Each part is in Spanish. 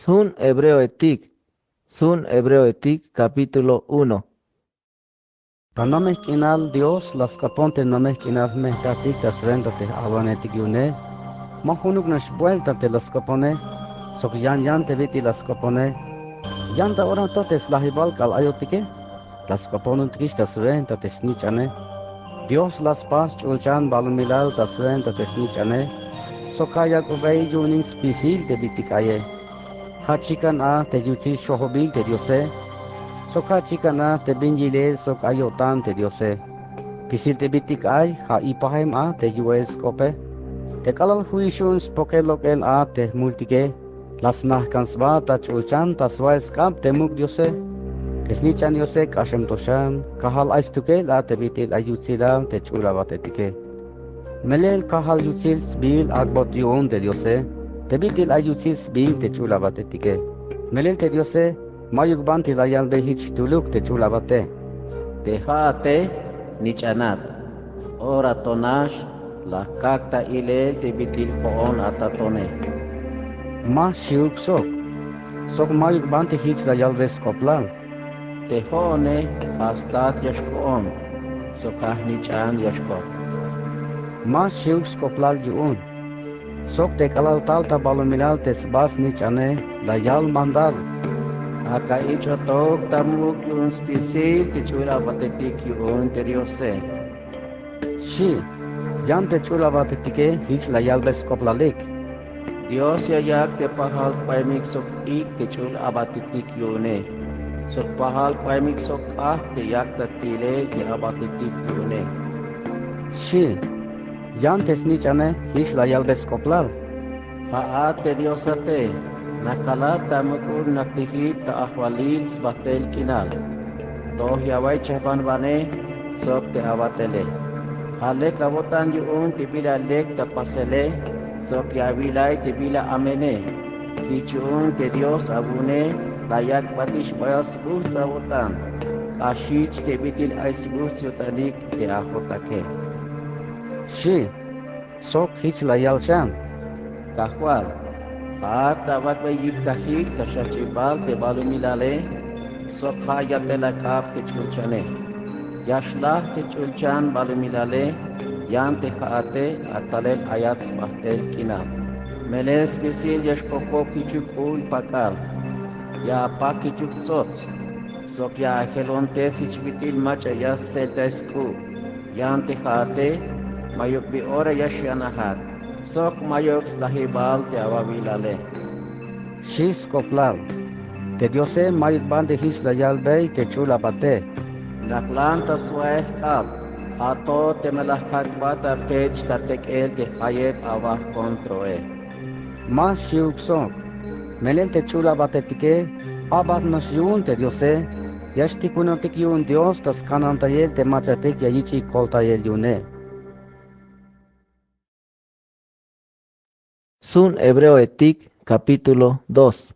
Sun Hebreo Etik, capítulo 1. Tanameh kinal Dios las caponte nameh kinal mehtatik das vendate abanetik yune. Mahunuk nas vuelta te las capone. Sok yan te viti las capone. Yanta orantotes lahibal kal ayotike. Las caponun trish das ventate snichane. Dios las pas chulchan balumilal das ventate snichane. Sokaya kubei yunin spisil te vitikaye. Hachikan a te yuti shohobil te diose. Soka chikana te binjile sok ayotan te diose. Pisil te bitik ay ha ipahem a te yuel skope. Te kalal huishun spoke lokel a te multike. Las nahkansba ta chulchan ta swal skap te muk diose. Kesnichan diose kashem toshan. Kahal aistuke la te bitil ayutsilam te chulabatetike. Melel kahal yutzil sbil agbot yuon te diose. Te bitil ayutzil sbil te chulabatetike. Melel te diose. Mayuk banti layan behich tuluk te chulabate. Tejate nichanat. Ora tonash la kakta ilel te bitil poon atatone. Ma shiuk sok. Sok mayuk banti hich layal ves koplal. Tejone hastat yashkoon. Sokah nichan yashko. Ma shiuk skoplal yuun. Sok te kalal talta balumilal tes bas nichane layal mandal. Aka icho tok tamuk yun spisil te chula batetik yun teriose. Shi. Yan te chulabatetike hich layal ves koplalik. Dios yayak te pahal paimik sok ik te chul abatetik yune. Sok pahal paimik sok ah te yak te tile te abatetik yune. Shi. Yan te snichane hich layal ves koplal. Haat te diosate. Nakalat tamukul naktifit ta ahwalil sbatel kinal. Toh yawai chehpan bane sok te abatele. Halek abotan yuun tibila lek ta pasele sok yabilay tibila amene. Kichun te Dios abune layak batish bayas burts abotan. Kashich te bitil ais burts yotanik te ahotake. Shi. Sok hich layal shan. Kahwal. At tawag may yibdahik ta shachibal te balumilale sokha yatela kap te chulchane. Yashlah te chulchan balumilale yan te khaate atalel ayats bahtel kinam. Meles bisil yashpoko kichuk ul pakal. Ya pa kichuk tsots. Sok ya helontes ichbitil macha yas seltesku. Yan te khaate mayuk bi ora yashanahat. Sok mayok lahibal te awabilale. Shis koplal. Te diose mayuk bande hich layal bey te chulabate. Naklan ta swaeh kap. Ato te melahkak bata pech ta tekel te hayeb awah kontroe. Ma shiuk sok. Melel te chulabate tike. Abad nas yun te diose. Yashtikunotik yun Dios tas kanantayel te machatik yayichi koltayel yune. Sun Hebreo Etik, capítulo 2.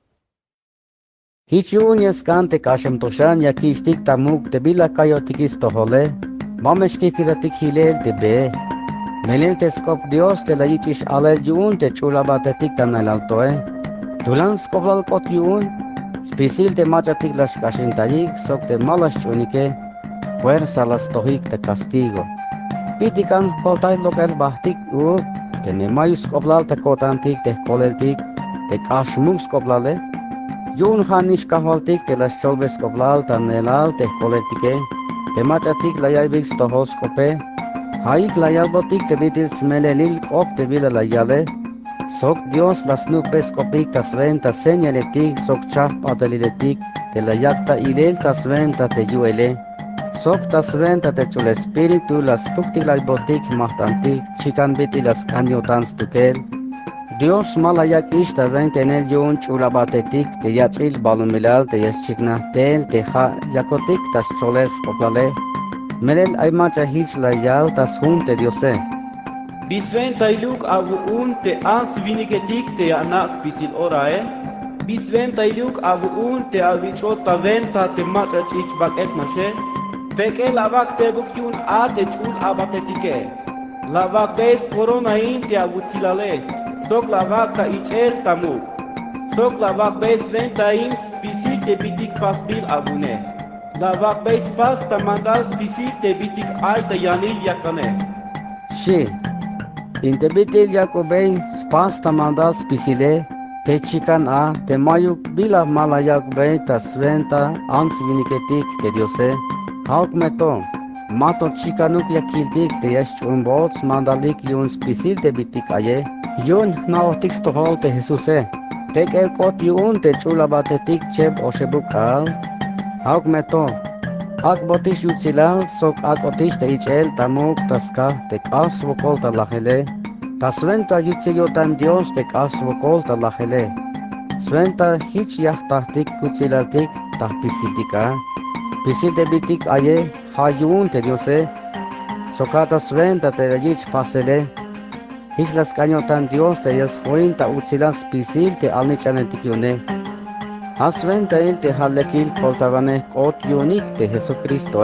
Hichun yeskante kashem toshan yakishtik tamuk te bila kayotikis tohole. Mameshkikiratik hilel te be. Melel te skop Dios te layichish alel yun te chulabatetik tanalaltoe. Dulan skoplal kot yun. Spisil te machatik las kashintayik sok te malas chunike. Fuerza las tohik te castigo. Pitikan koltai lokel bahtik yun. Te nemayus koplal te kotantik te koleltik. Te kashmux koplale. Yun hanish kaholtik te las cholbes koplal tan nelal te koleltike. Te machatik layalbix tohos kope. Haik layalbotik te bitil smelelil kop te vila layale. Sok Dios las nubes kopik tas venta señaletik sok chah pataliletik. Te layakta ilel tas venta te yuele. Sok tas venta te chul espíritu las puktik laybotik mahtantik. Chikan biti las kanyotans tukel. Dios malayak ishta vente en el yun chulabatetik te yachil balumilal te yachiknahtel te ha yakotik tas choles poplale. Melel ay macha hich layal tas junte diose. Biswen tailuk avu un te ans vinigetik te anas pisil orae. Biswen tailuk avu un te avichota venta te macha chich baket nashe. Veke lavak te bukyun a te chul abatetike. Lavak bes corona in te avutilale. Sok lavak ta ichel tamuk. Sok la vak beis venta ins pisil te bitik pasbil avune. La vak beis pas ta mandals pisil te bitik aita yanil yakane. Și, intebitil Iacobei spas tamandas pisile, te chican a, te mayuk bila mala Iacobei ta sventa ans viniketik te diose, hauk meto, mato chicanuk yakiltik te yash umbots mandalik yun spisil te bitik aye, yun naotik stohol te Jesuse, tek el kot yun te chula batetik cheb oshebukal, hauk meto, ak botish yutzilal sok ak otish te ichel tamuk taska te kas vokol ta lajele. Ta sventa yutziyotan Dios te kas vokol ta lajele. Sventa hich yah tahtik kutzilaltik tah pisiltika. Pisil te bitik aye hayun te Diose. Sokata sventa te yich pasele. Hich las cañotan Dios te yas huinta utzilas pisil te alnichanetik yune. Asventa il te halekil koltavane kot yunik te Jesucristo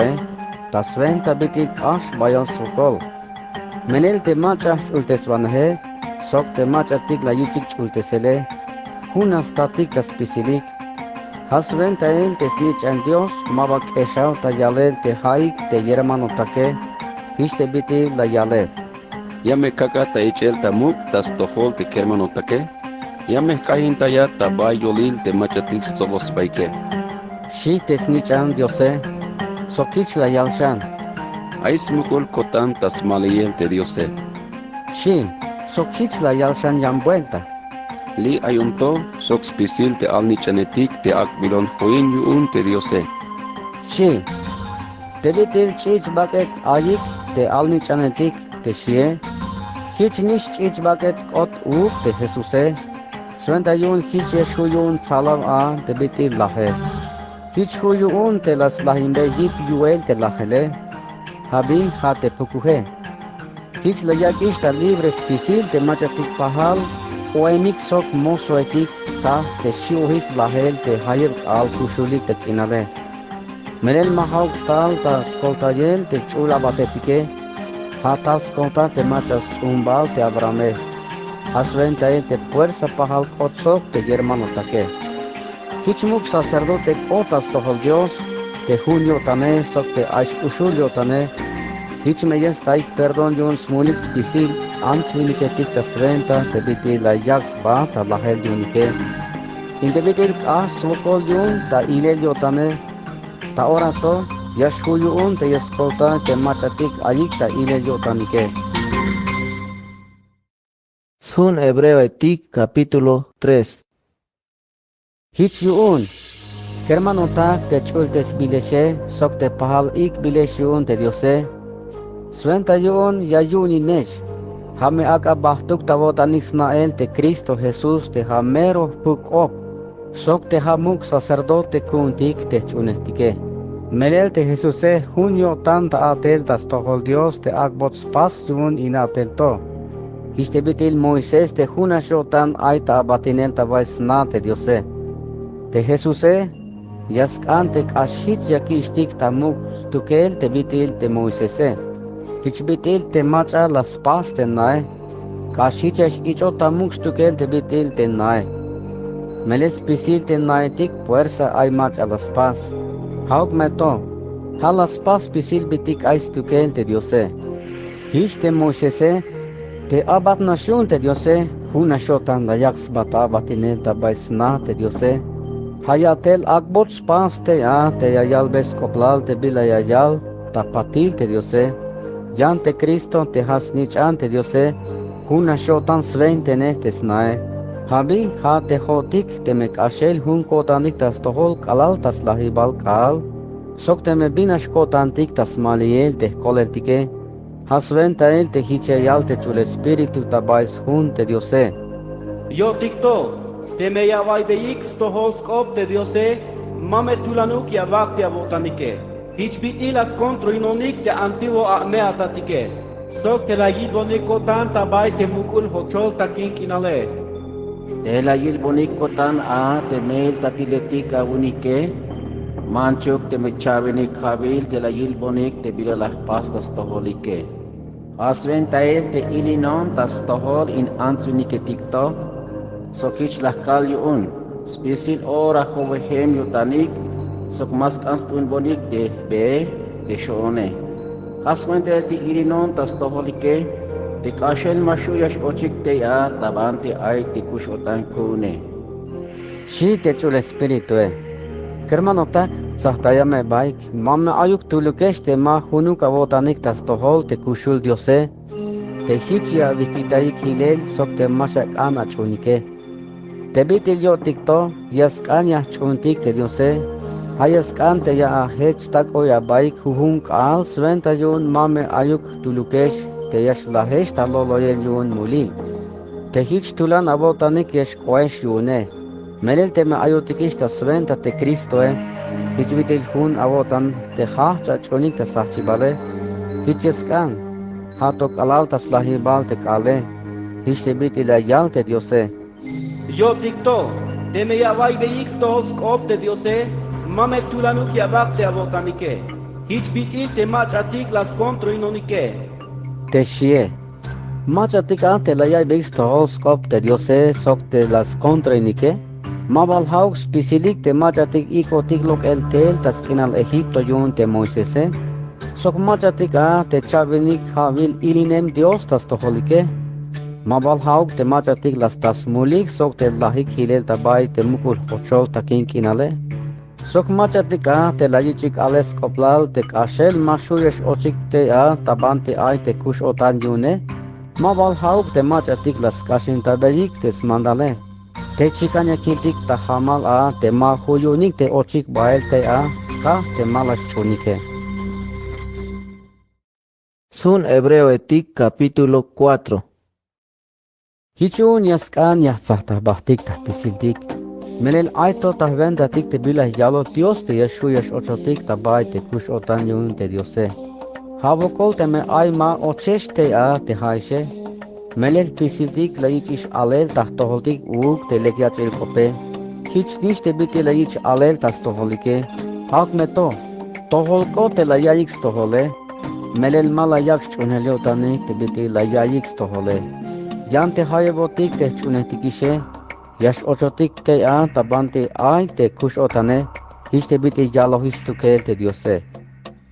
ta sventa bitik ash bayan sokol. Menel te macha ultesvanhe, sok te macha tik la yuchik ultesele, hunas tatik tas pisilik. Asventa il te snich en Dios, mabak eshau ta yalel te haik te yermano take, histe biti la yalel. Yame kaka ta ichel tamuk tas tohol te kermano take. Yame kahin taya tabay yolil te machatik sobos baike. Shi te snich en Diose, sokich la yalshan. Ais mukul kotan tas maliyel te Diose. Shi, sokich la yalshan yam vuelta. Li ayunto sok spisil te alni chanetik te akbilon hoin yuun te Diose. Shi, te bitil chich baket ayik te alni chanetik te shie. Hich nish chich baket kot uk te Jesuse. Sventa yun hich yeshuyun tsalam a te bitil lahe. Hich huyun te las lahimbe yip yuel te lahele. Habi ha te pukuhe. Hich la yakish ta libre spisil te machatik pahal. Oemik sok moso etik sta te shiuhik lahel te hayeb al kushulik te kinale. Menel mahauk tal ta skoltayel te chula batetike. Ha tal skolta te machas umbal te abrame. Asventa te fuerza pahal kotsok te germano take. Hichmuk sacerdote otas tohol Dios, te junio tane sok te ashkushulio tane. Hichmeyes taik perdon yun smulik spisil, ans viniketik ta sventa te biti la yaks ba ta lahel yunike. Inte bitil as vokol yun ta ilelio tane. Ta orato, yashhuyu un te yeskolta te machatik ayik ta ilelio tanike. Sun Hebreo etik capítulo 3. Hich yuun, hermano tak te chultes bileshe, sok te pahal ik bileshiun te Diose. Sventa yuun ya yuni nech, hame aka bahtuk tavotanix nael te Cristo Jesús te hamero puk op, sok te hamuk sacerdote kuntik te chunetike. Melel te Jesuse junio tanta atel tas tohol Dios te akbot spas yun inatel to. Histe bitil Moisés te junasho tan aita abatinel tabais na te Diose. Te Jesuse, yaskante kashich yakishtik tamuk stukel te bitil te Moisese. Hich bitil te macha las pas te nae, kashichesh icho tamuk stukel te bitil te nae. Meles pisil te nae tik fuerza ay macha las pas. Hauk meto, ha las pas pisil bitik ay stukel te Diose. Hich te Moisese, te abat nasyun te Diose, hunashotan la yaks bata batinel tabais na te Diose. Hayatel akbot spas te a te yayalbes koplal te bila yayal tapatil te Diose. Yan te Cristo te hasnich ante Diose. Hunashotan svein te nehtes nae. Habi ha te hotik te mek ashel hun kotanik tas tohol kalal tas lahibal kal. Sok te me binash kotantik tas maliel te koleltike. Hasventa el te hicheyal te chul espiritu tabais hun te Diose. Yo tikto, te me yavai beix to holskop te Diose, mame tulanuk yavak te avotanike. Hich bitil as kontro inonik te antiguo amea tatike. Sok te la yidboniko tan tabay te mukul hochol takin kinale. Te la yilboniko tan a te mail tatiletik a unike. Manchuk te mechavenik habil te la yilbonik te bila las pastas toholike. Asventa el te ilinon tas tohol in ansvinike tikto. Sokich las kalyun. Spisil ora jovehem yutanik, sok mas kanstun bonik de be de shone. Haswente ti irinon tas toholike, te kashel mashuyash ochik te ya tabante ay ti kushotan kune. Shi te chul espíritu Hermano tak, sahtayame baik, mame ayuk tulukesh te ma hunuk avotanik tas tohol te kushul diose, te hichia vikitaik hilel sok te mashak ama chunike. Te bitil yo tikto, yaskanya chuntik te diose, hayaskante ya hech tako ya baik huhunk al sventa yun mame ayuk tulukesh te yash lahesh taloloyel yun mulil. Te hich tulan avotanik yash koesh yune. Melel te me ayotikish ta sventa te Cristo hich bitil hun avotan te hacha chonik te sahchibale, hich yaskan, hatok alal tas lahibal te kale, hich te bitil ayal te diose. Yo tikto, te me yavai beix tohos kop te diose, mame tulanuk yavak te avotanike. Hich bitil te machatik las kontro inonike. Te shie. Machatika te layay beix tohos kop te diose sok te las contrainike. Mabal hauk spisilik te machatik ikotik lok el tel tas kinal Egipto yun te Moisese. Sok machatik te chavinik havil ilinem Dios tas toholike. Mabal hauk te machatik las tas mulik sok te lahik hilel tabay te mukul hochol takin kinale. Sok machatik te layichik ales koplal te kashel mashuyesh ochik te tabante ay te kush otan yune. Mabal hauk te machatik las kashin tabeyik te smandale. Te chikanya kintik ta hamal te ma huyunik te ochik bael te ska te malas chunike. Sun Hebreo etik capítulo 4. Hichun yaskan yahtsahta bahtik ta pisiltik. Melel aito ta venda tik te bilah yalo Dios te yashu yash ochotik ta bay te kush otan yun te diose. Havokol te me ay ma ochesh te te haishe. Melel pisiltik laichish alel tahtoholtik uk te lekiachil kope. Hich nish te biti laich alel tastoholike. Hak me to. Toholko te layayik stohole. Melel malayak chunhelio tani te biti layayik stohole. Yan te hayevotik te chunetikishe. Yash ochotik te tabante ay te kush otane. Hich te biti yalohistuke te diose.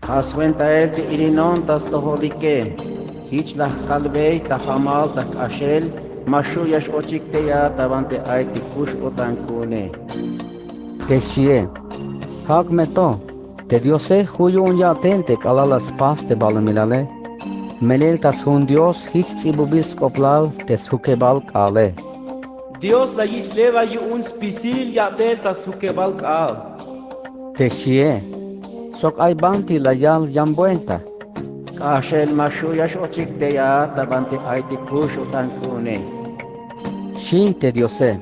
Haswenta el te irinon tas toholike. Hich la kalbei ta hamal ta kashel, mashuyash ochik te ya tabante ay ti kush otan kune. Te shie. Hak me to. Te diose huyun ya te kalalas pas te balumilale. Melel tas hun Dios hich tsibubis koplal te sukebal kale. Dios la yisleva yu un spisil ya delta sukebal kaal. Te shie. Sok ay banti la yal yambuenta. Kashel mashuyash ochik te ya tabante ay ti kush otan kune. Shi te diose.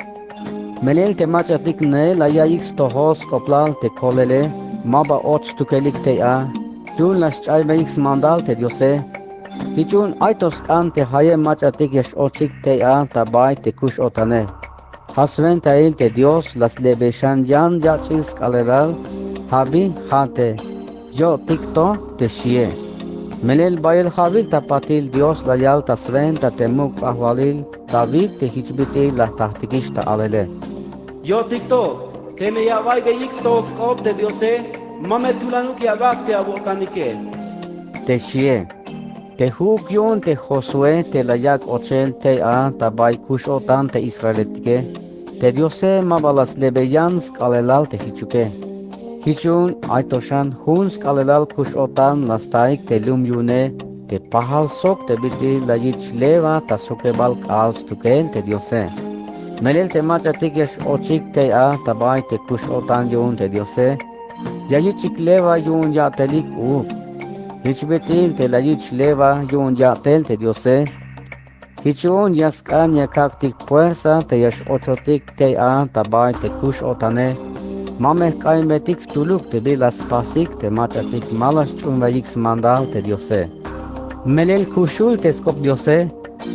Melel te machatik ne la yayik stohos koplal te kolele. Maba och tukelik te Dun las chaybenix mandal te diose. Hichun aitos kan te haye machatik yash ochik te tabay te kush otane. Hasven tail te Dios las lebeshan yan yachis kaleral. Habi hate. Yo tikto te shie. Melel bayel havil tapatil Dios la yal tasven ta temuk ahwalil. David te hichbiti la tahtikish ta alele. Yo tikto, te me yavai beix tohos kop te diose, mame tulanuk yavak te avotanike. Te shie. Te huk yun te Josué te layak ochel te tabay kush otan te Israelitike. Te diose mabalas lebeyans kalelal te hichuke. Hichun aitoshan huns kalelal kush otan lastaik te lum yune. Te pahal sok te biti layich leva ta sukebal kals tuken te diose. Melel te machatik yash ochik te tabay te kush otan yun te diose. Yayichik leva yun ya telik uk. Hichbetil te layich leva yun ya tel te diose. Hichun yaskanya kaktik fuerza te yash ochotik te tabay te kush otane. Mame kaimetik tuluk te bilas pasik te machatik malas chunvayik mandal te diose. Melel kushul te skop diose.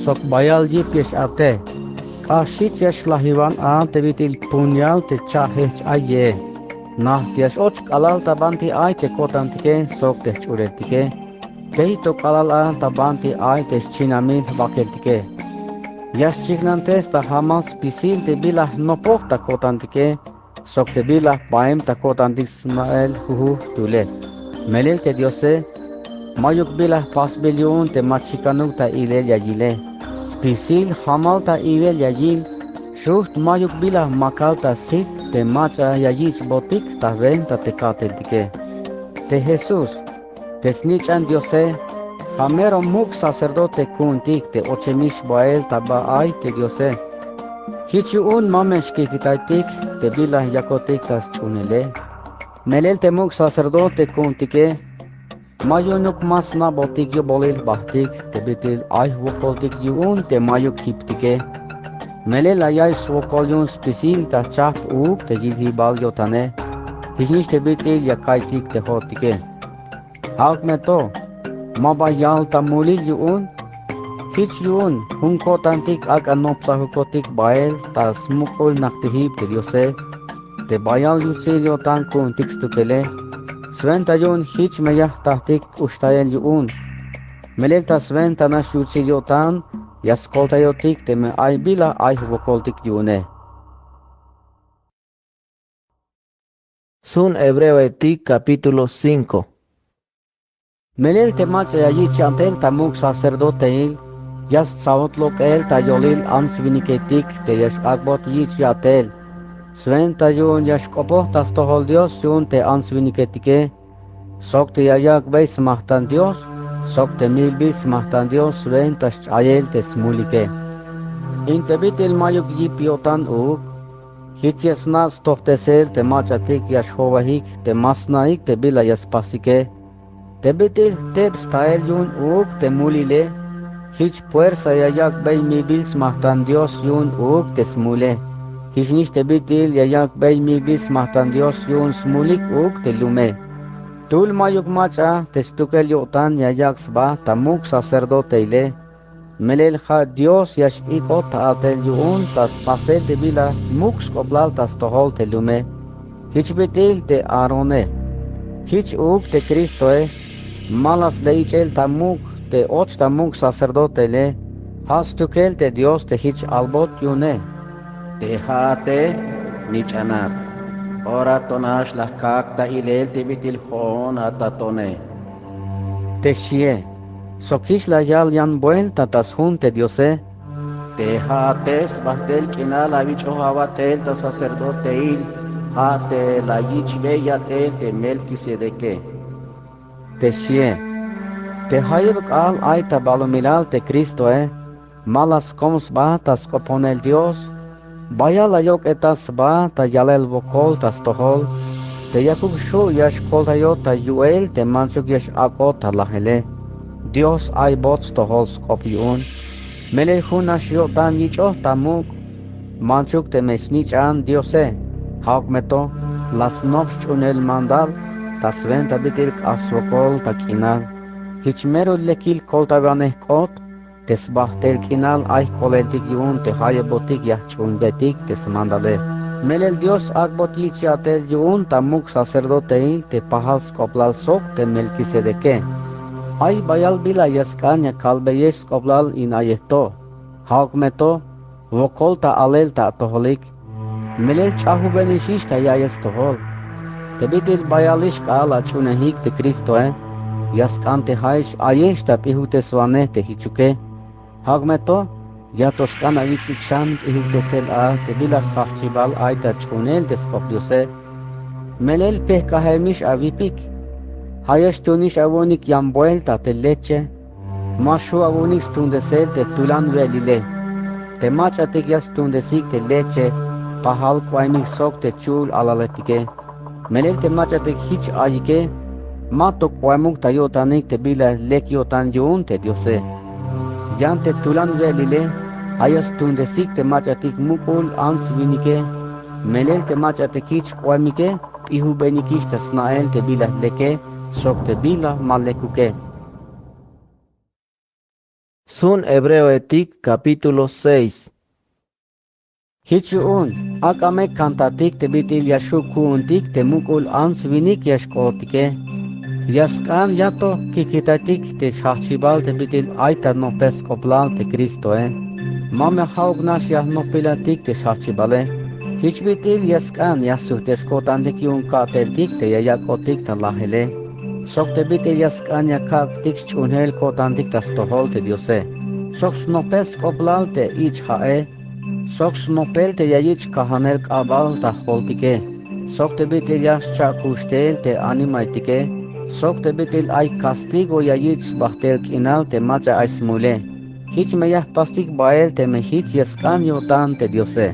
Sok bayal jip yash ate. Kashit yash lahivan te bitil punyal te chahech aye. Nah tias och kalal tabanti ay te kotantike sok te chureltike. Kehito kalal tabanti ay te chinamil vakeltike. Yas chignantes ta jamás pisil te bilah no porta kotantike, sok te bilah paem ta kotantik smael huhu tule. Melel te diose, mayuk bilah pas bilion te machikanuk ta ilel yajile. Pisil hamal ta ilel yajil, shuht mayuk bilah makal ta sit te macha yajich botik ta ven ta te kateltike. Te Jesus, te snichan diose, Hamero muk sacerdote kuntik te ochemish bael taba ay te diose. Hichi un mamesh ki kitaitik te bilah yakotik tas chunele. Melel te muk sacerdote kuntike. Mayunuk mas na botik yo bolil bahtik te bitil ay wokoltik yun te mayuk hiptike. Melel ayay swokolyun spisil ta chaf uk te jilhi bal yotane. Hishnish te bitil yakaitik te hotike. Halk me to. Mabayal ta mulil yun, hich yun, hunkotantik ag anopsahukotik bael ta smukol naktihib te diose, te bayal yutsil yotan kun tikstutele, sventa yun hich meyah tahtik ustayel yun, melel ta sventa nash yutsil yotan, yaskolta yotik te me ay bila ay hukokoltik yune. Sun Hebreo etik capítulo 5. Melel te macha yayi chantel tamuk sacerdoteil, yas sautlok el ta yolil ansviniketik te yash agbot yich yatel. Sven ta yun yash kopoh tas tohol Dios yun te ansviniketike, sok te yayak beis mahtan Dios, sok te mil bis mahtan Dios sven tas ayel te smulike. Inte bitil mayuk yipiotan uk, hitjes nas tohtesel te machatik yash hovahik te masnaik te bila yas pasike, te bitil teb stael yun uk te mulile, hich fuerza yayak bay mi bils mahtan Dios yun uk te smule. Hich nish te bitil yayak bay mi bils mahtan Dios yun smulik uk te lume. Tul mayuk macha te stukel yotan yayak sba tamuk sacerdote ile. Melel ha Dios yash ikot atel yun tas pasel te bila muk skoblal tas tohol te lume. Hich bitil te arone. Hich uk te Kristoe. Malas leichel tamuk te och tamuk sacerdote le, has tukel te Dios te hich albot yune. Tehate nichanat. Ora tonash la kakta ilel te bitil hon atatone. Te shie, sokish la yal yan buen tatas hun te Diose. Tehates bahtel kinal avicho havatel ta sacerdote il. Hate la yich beyatel te Melquisedeke. Te shie, te hayib al ay ta balumilal te Cristoe, malas coms ba tas coponel Dios, baya la yok etas ba ta yalel vokol tas tohol, te yakub shu yash koltayo ta yuel te manchuk yash akot ta lahele, Dios ay bots tohol skopiun, mele hunash yotan yicho tamuk, manchuk te mesnichan Diose, hauk meto, las nopsh unel mandal, tas venta bitil asvokol ta kinal, hichmero lekil kol ta vaneh kot, tes bahtel kinal ay koleltik yun te haye botik yah chunbetik tes mandale. Melel Dios agbot yichiatel yun ta muk sacerdoteil te pahal skoplal sok te Melquisedeke. Ay bayal bila yaskanya kalbeyesh skoplal in ayehto, hauk meto, vokol ta alel ta toholik, melel chahu benishish ta yayes tohol. Te bitil bayalish kaala chunehik te Kristoe, yaskante haish ayesh ta pihute swane te hichuke, hagmeto, yatoskana vichikshan pihute sel a te bilas hachibal aita chunel te skopliose, melel peh kahemish avipik, hayesh tunish avonik yambuel ta te leche, mashu avonik stundesel te tulan velile, te machatik yas tundesik te leche, pahal kwaimik sok te chul alaletike, melel te machatek hich ayike, mato kwamuk tayotanik te bila lekyotan yun te Diose. Yan te tulan velile, ayas tundesik te machatik mukul ans vinike, melel te machatek hich kwamike, ihu benikish te snael te bila leke, sok te bila malekuke. Sun Hebreo etik capítulo 6. Hichuun, akame kantatik te bitil yashukuntik te mukul ans vinik yashkotike. Yaskan yato kikitatik te shachibal te bitil aita no peskoplal te Kristoe. Mame haugnas ya no pilatik te sachibale. Hiçbitil yaskan yasuhtes kotandik yun kateltik te yayakotik talahele. Sokte bitil yaskan yakaktik chunhel kotantik tas toholte diose. Soks nopes koplalte ich hae. Soks nopelte yayich kahanel kabal ta holtike. Sokte bitil yas chakustel te animaitike. Sokte bitil ay castigo yayich bahtel kinal te macha ay smule. Hiç meyah pastik bael te me hiç yaskan yotan te diose.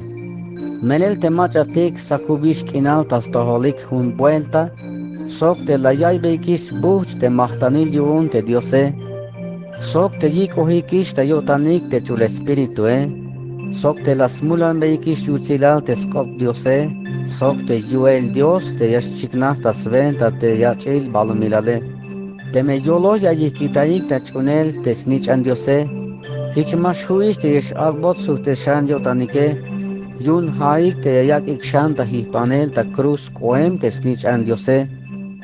Melel te macha tik sakubish kinal tas toholik hun vuelta. Sokte la yay beikis buch te mahtanil yun te diose. Sokte yikohikish te yotanik te chul espiritu Sokte las mulan beikis yutzilal te skop diose. Sokte yuel Dios te yashchiknah tas venta te yachil balumilale. Te me yolo ya yikitaik te chunel te snichan diose. Hiç mashuish te yesh agbot su te shan yotanike. Yun haik te yayak ikshan ta hispanel ta cruz koem te snichan diose.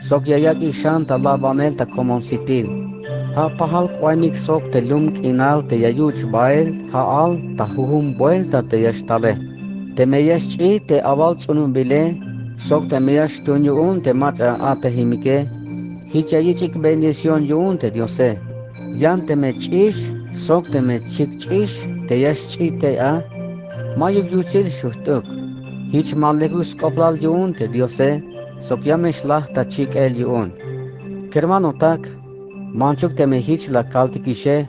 Sok yayak ikshan ta labanel ta comonsitil. Ha pahal koemik sok te lum kinal te yayuch bael ha al ta huhum vuelta te yashtale. Te me yashchi te aval tsunum bile. Sok te me yashtun yun te macha ate himike. Hiç yayichik bendición yun te diose. Yan te me chish. Sok te me chik chish te yashchi te a. Mayuk yuchil shuhtuk. Hiç malekus koplal yun te diose. Sok yameshlah ta chik el yun. Kermano tak. Manchuk te me hiç la kaltikishe.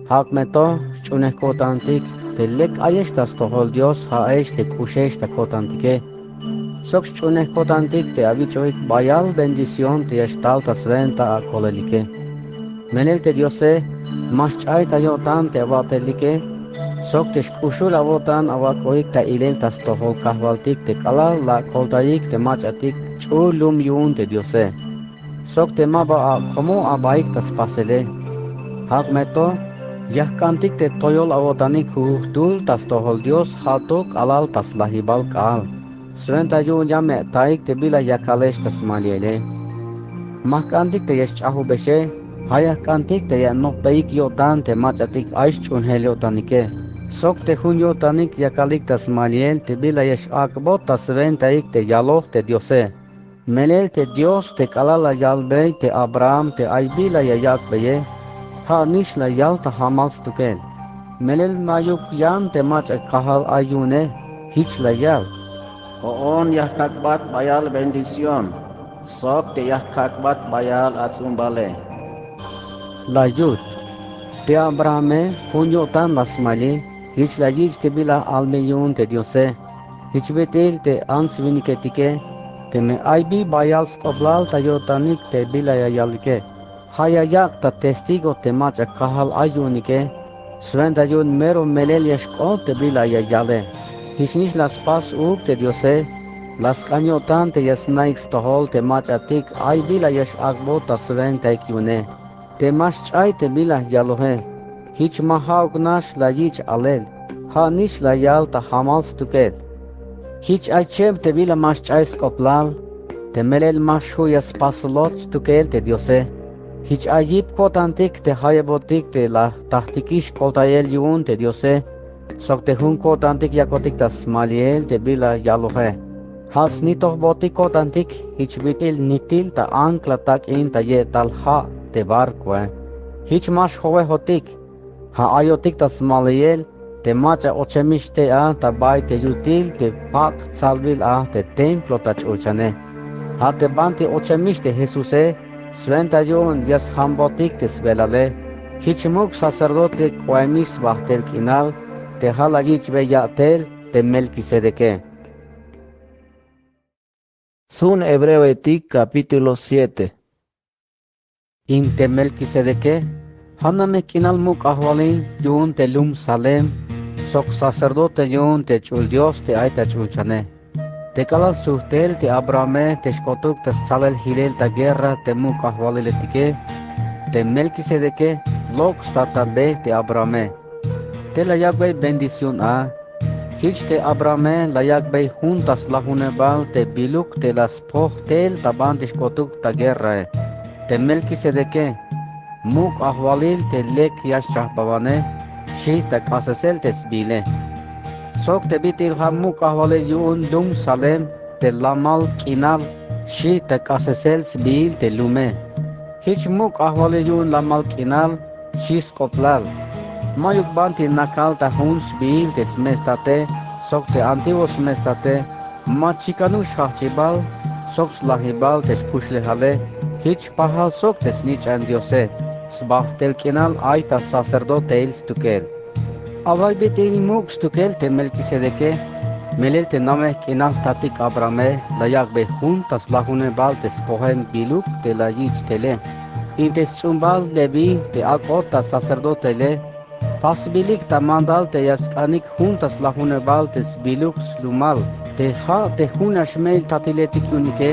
Hak me to chunek kotantik. Te lek ayesh tas tohol Dios ha esh te kushesh ta kotantike. Sok chunek kotantik te avichoik bayal bendición te yashtal tas venta a kolelike. Menel te diose. Maschay ta yotan te avatelike. Sok te shkushul avotan avakoik ta ilel tas tohol kahvaltik te kalal la koltaik te machatik chulum yun te diose. Sok te maba a como abaik tas pasele. Hak meto yahkantik te toyol avotanik huhtul tas tohol Dios hatok alal tas lahibal kal. Sventa yun yame taik te bila yakalesh tas maliele. Mahkantik te yesh chahu beshe. Hayahkantik te ya no peik yotan te machatik aish chunhel yotanike. Sok te hun yotanik yakalik tas maliel te bila yesh akbot tas ventaik te yaloh te diose. Melel te Dios te kalala yalbey te Abraham te aybila yayak beye. Ha nish la yal ta hamals tukel. Melel mayuk yan te macha kahal ayune hiç la yal. Oon yahkakbat bayal bendición. Sok te yahkakbat bayal atzumbale. La yut. Te Abrahame hun yotan las mali. Hiç la yiç te bila almeyun te diose. Hiç betel te ansviniketike. Te me aybi bayal skoblal ta yotanik te bila yayalike. Hayayak ta testigo te macha kahal ayunike. Sventa yun mero melel yashko te bila yayale. Hiç nish las pas uk te diose. Las kanyotan te yasnaik stohol te machatik ay bila yash akbo ta sventa ikyune. Te maschay te bila yalohe. Hiç mahaugnash la yich alel. Ha nish la yal ta hamals tuket. Hiç aycheb te bila maschay skoplal. Te melel mashu yas pasulot tukel te diose. Hiç ayib kotantik te hayebotik te la tahtikish koltayel yun te diose. Sok te hun kotantik yakotik tas maliel te bila yalohe. Has nitoh botik kotantik hiç bitil nitil ta ankla tak in ta ye tal ha te barco Hiç mash hove hotik. Ha ayotik tas maliel te macha ochemish te a ta bay te yutil te pak salvil a te templo ta chulchane. Ha te banti ochemish te Jesuse. Sventa yun yas hambotik te svelale. Hiç muk sacerdote koemis bahtel kinal. Te halagich beyatel te Melquisedeke. Sun Hebreo etik capítulo 7. In te Melquisedeke. Haname kinal muk ahvalin yun te lum salem. Sok sacerdote yun te chul Dios te aita chulchane. Te kalal suhtel te Abrahame te shkotuk te salel hilel ta guerra te muk ahvaliletike. Te Melquisedeke lok statabe te Abrahame. Te la yagbe bendición a. Hiç te Abrahame la yagbe juntas la hunebal te biluk te las pohtel taban te shkotuk ta guerra. Te Melquisedeke. Muk ahvalil te lek yash chahbavane. shi ta kasesel tes bile. Sok te bitil hamu kahvale yun dum salem te lamal kinal shi ta kasesel bil te lume. Hiç muk ahvale yun lamal kinal shi skoplal. Mayuk banti nakal ta huns bil te smestate sok te antiguos smestate ma chikanu shachibal sok slahibal te skushle hale hiç pahal sok te snich andiose sbahtel kinal aita sacerdote il stukel. Avay bitil muk stukel te Melquisedeke melel te name kinal tatik Abrame layak be juntas lahune bal te spohem biluk te la yich tele. Intes tsumbal lebi te akota sacerdote le Pasibilik ta mandal te yaskanik juntas lahune bal te biluk slumal. Te ha te huna shmel tatiletik unike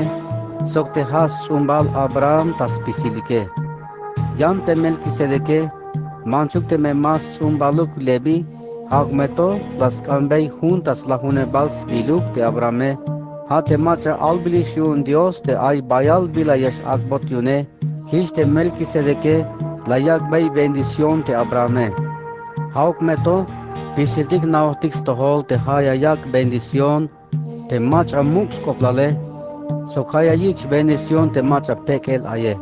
sok te has tsumbal Abraham tas pisilike. Yan te Melquisedeke manchuk te me mas tsumbaluk lebi hagmeto las kambei juntas lahune bals biluk te Abrame ha te macha albilish yun Dios te ay bayal bila yash akbot yune hiç te Melquisedeke layak bay bendición te Abrame hagmeto pisiltik nautik stohol te hayayak bendición te macha mux koplale so hayayich bendición te macha pekel aye.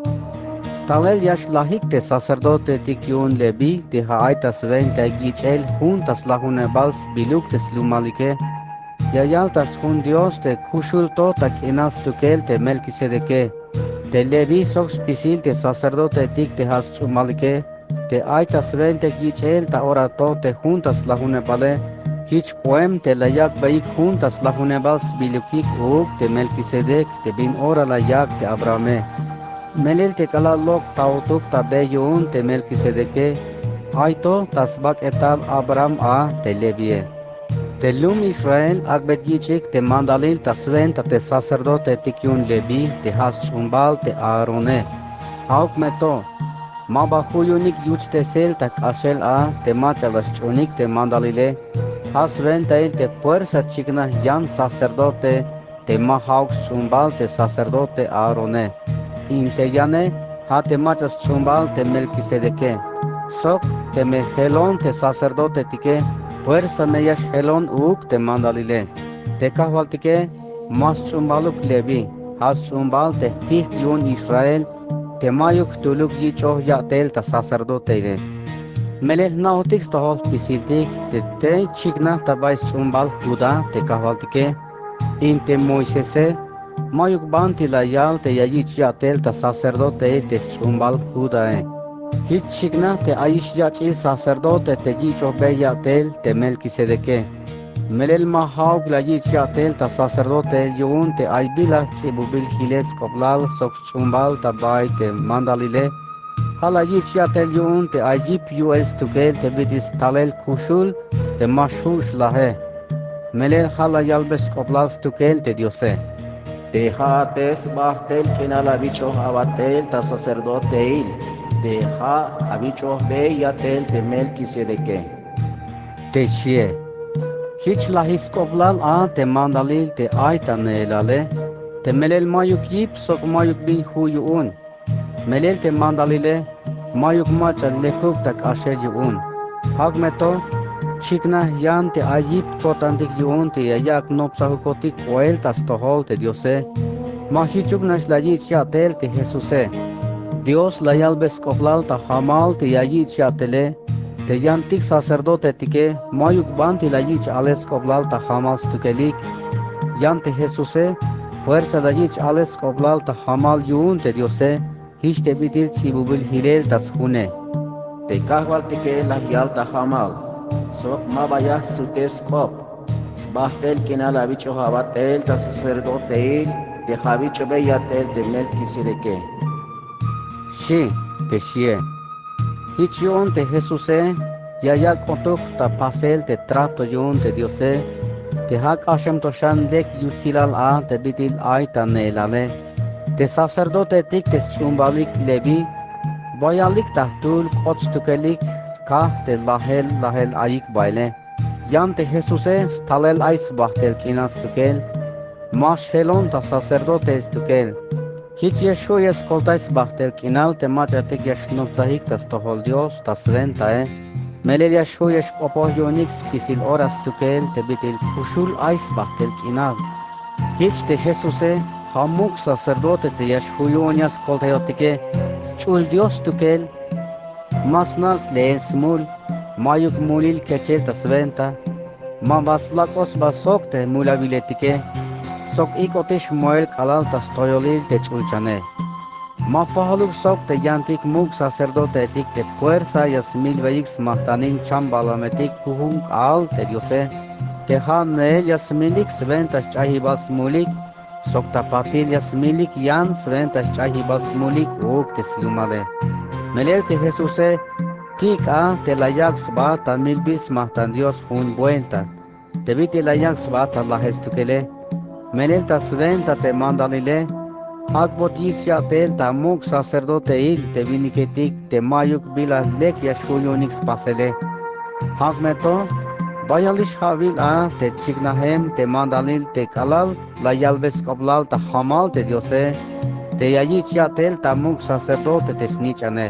Stalel yash lahik te sacerdote tikyun lebi te haaitas ven te gichel juntas lahune bals biluk te slumalike yayaltas hun Dios te kushulto tak inas tukel te Melquisedeke te lebi sox pisil te sacerdote tik te has sumalike te aitas ven te gichel ta orato te juntas lahune bale hiç poem te layak baik juntas lahune bals bilukik uk te Melquisedek te bin ora layak te Abrame. Melel te kala lok tautuk ta beyun te Melquisedeke aito tasbak etal Abraham a te lebie. Te lum Israel akbet yichik te mandalil tasven ta te sacerdote tikyun lebi te has chumbal te Aarone. Auk meto maba huyunik yuch te sel tak ashel a te machalas chunik te mandalile has ven te puersa chikna yan sacerdote te mahauk chumbal te sacerdote Aarone. Inteyane ha te machas chumbal te Melquisedeke. Sok te me helon te sacerdote tike fuerza me yash helon uk te mandalile. Te kahwal tike mas chumbaluk lebi. Has chumbal te hik yun Israel te mayuk tuluk yichoh ya tel ta sacerdote ile. Melel nautik stohol pisiltik te chikna tabais chumbal Juda te kahwal tike inte Moisese mayuk banti la yal te yayich ya tel ta sacerdote te chumbal Judae. Hiç chikna te aish ya chil sacerdote te yicho be ya tel te Melquisedeke. Melel mahauk la yich ya tel ta sacerdote yun te aibila tsibubil hiles koblal sok chumbal ta bay te mandalile. Hala yich ya tel yun te ayip yuels tukel te bidis talel kushul te mashush lahe. Melel hala yalbes koblal tukel te diose. Deja tesbahtel kinal abicho abatel ta sacerdote il. Deja abicho beyatel te Melquisedeke. Te shie. Hiç lahis koblal a te mandalil te aita neelale. Te melel mayuk yip sok mayuk bin huyuun. Melel te mandalile mayuk macha lekuk tak asher yuun. Hagmeto chikna yan te ayip kotandik yuun te yayak nopsahukotik oel tas tohol te diose. Mahichuk nash layich ya tel te Jesuse. Dios la yalbes koplal ta hamal te yayich ya tele. Te yantik sacerdote tike mayuk banti layich ales koplal ta hamal stukelik. Yan te Jesuse fuerza layich ales koplal ta hamal yuun te diose. Hiç te bitil tsibubil hilel tas hune. Te kahwal tike la yalta hamal. Sok mabaya suteskop. Sbahtel kinal abicho abatel ta sacerdote il. Te habicho beyatel te Melquisedeke. Shi te shie. Hiç yun te Jesuse yayak otuk ta pasel te trato yun te diose. Te hak ashem to shandek yutzilal a te bitil aita neelale. Te sacerdote tik te chumbalik lebi. Boyalik tahtul kots tukelik kah te lahel ayik baile. Yan te Jesuse stalel ais bahtel kinas tukel. Mash helon ta sacerdote tukel. Hiç Yeshua escoltais bahtel kinal te macha te geshnot zahik tas tohol Dios tas venta Melelia shuyesh opohyonix pisil horas tukel te bitil pushul ais bahtel kinal. Hich te Jesuse hamuk sacerdote te yashuyonias koltayotike chul Dios tukel masnas leen smul mayuk mulil kechel tasventa mabaslakos basokte mulabiletike sok ikotish moel kalal tas toyolil te chulchane. Mapahaluk sok te yantik muk sacerdote etik te fuerza yasmil veix mahtanin chambalametik kuhung al te diose te hanel yasmilik sventas chahibas mulik sok tapatil yasmilik yan sventas chahibas mulik uk te silumale. Melel te Jesuse tika te layak sbata milbis mahtan Dios un vuelta te viti layak sbata la gestukele melel ta sventa te mandalile Akbot yikya tel ta muk sacerdote il te viniketik te mayuk bila lek yashuyonix pasele. Hakmeto bayalish havil a te chignahem te mandalil te kalal la yalbes koblal ta hamal te diose te yayikya tel ta muk sacerdote te snichane.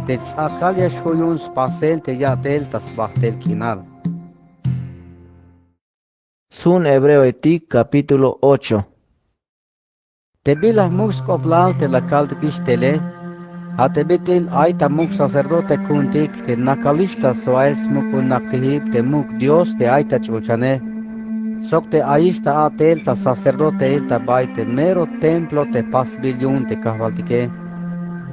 Te tzakal yashuyons pasel te yatel ta sbahtel kinal. Sun Hebreo etik capítulo 8. Te bilas mux koblal te la kaltikishtele, a te bitil aita mux sacerdote kuntik te nakalishta soaes mukul naktihib te muk Dios te aita chulchane, sok te aishta atel ta sacerdote il ta bay te mero templo te pasbilion te kahvaltike,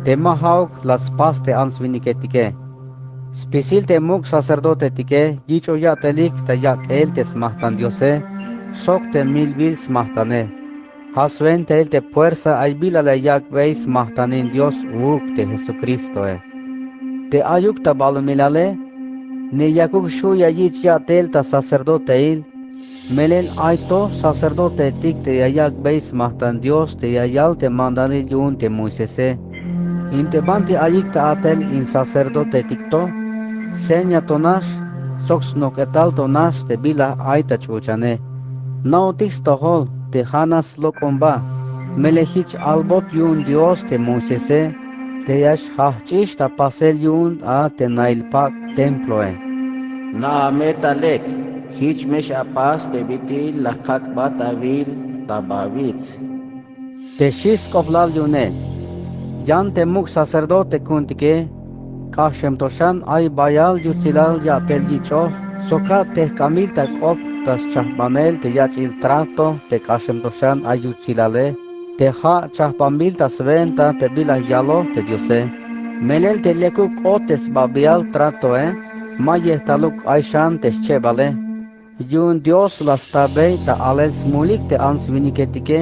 te mahauk las pas te ansviniketike, spisil te muk sacerdote tike, jicho ya telik te yak el te smahtan Diose, sok te milbil smahtane. Hasvente el te fuerza ay bila le yak veis mahtanin Dios uk te Jesucristo Te ayuk ta balumilale, ne yakuk shuya yich ya tel ta sacerdote il, melel aito sacerdote tik te yak veis mahtan Dios te yayal te mandanil yun te Moisese. Inte banti ayik ta atel in sacerdote tikto, senya tonash, sox noketal tonash te bila aita chuchane. Nautix tohol, te hanas lokomba, melehich albot yun Dios te Moisese, te yash hachich ta pasel yun a te nailpak temploe. Na metalek, hich mesh apas te bitil la kakbat avil tabavitz. Te shis koblal yune, yan te muk sacerdote kuntike, kashem toshan ay bayal yutzilal ya tel yicho, soka te kamil ta kop tas chahbanel te yachil trato te kashem toshan ay yutzilale, te ha chahbamil tas venta te bila yalo te diose, melel te lekuk otes babial trato maye taluk aishan te chebale, yun Dios las tabe ta ales mulik te ansviniketike,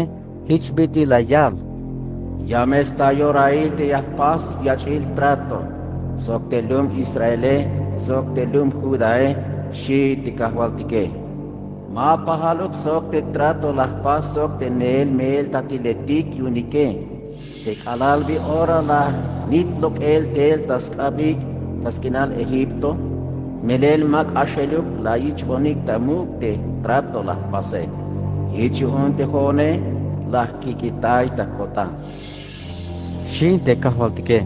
hich biti la yal. Yames tayo rail te yakpas yachil trato, sok te lum Israele, sok te lum Judae, shi te kahwaltike. Mapahalok sok te trato lahpas sok te neel meel tatiletik yunike. Te kalalbi ora la nitlok el tel tas kabik tas kinal Egipto. Melel mak asheluk la yichbonik tamuk te trato lahpase. Hichihon te hone lah kikitay takota. Shin te kahvaltike,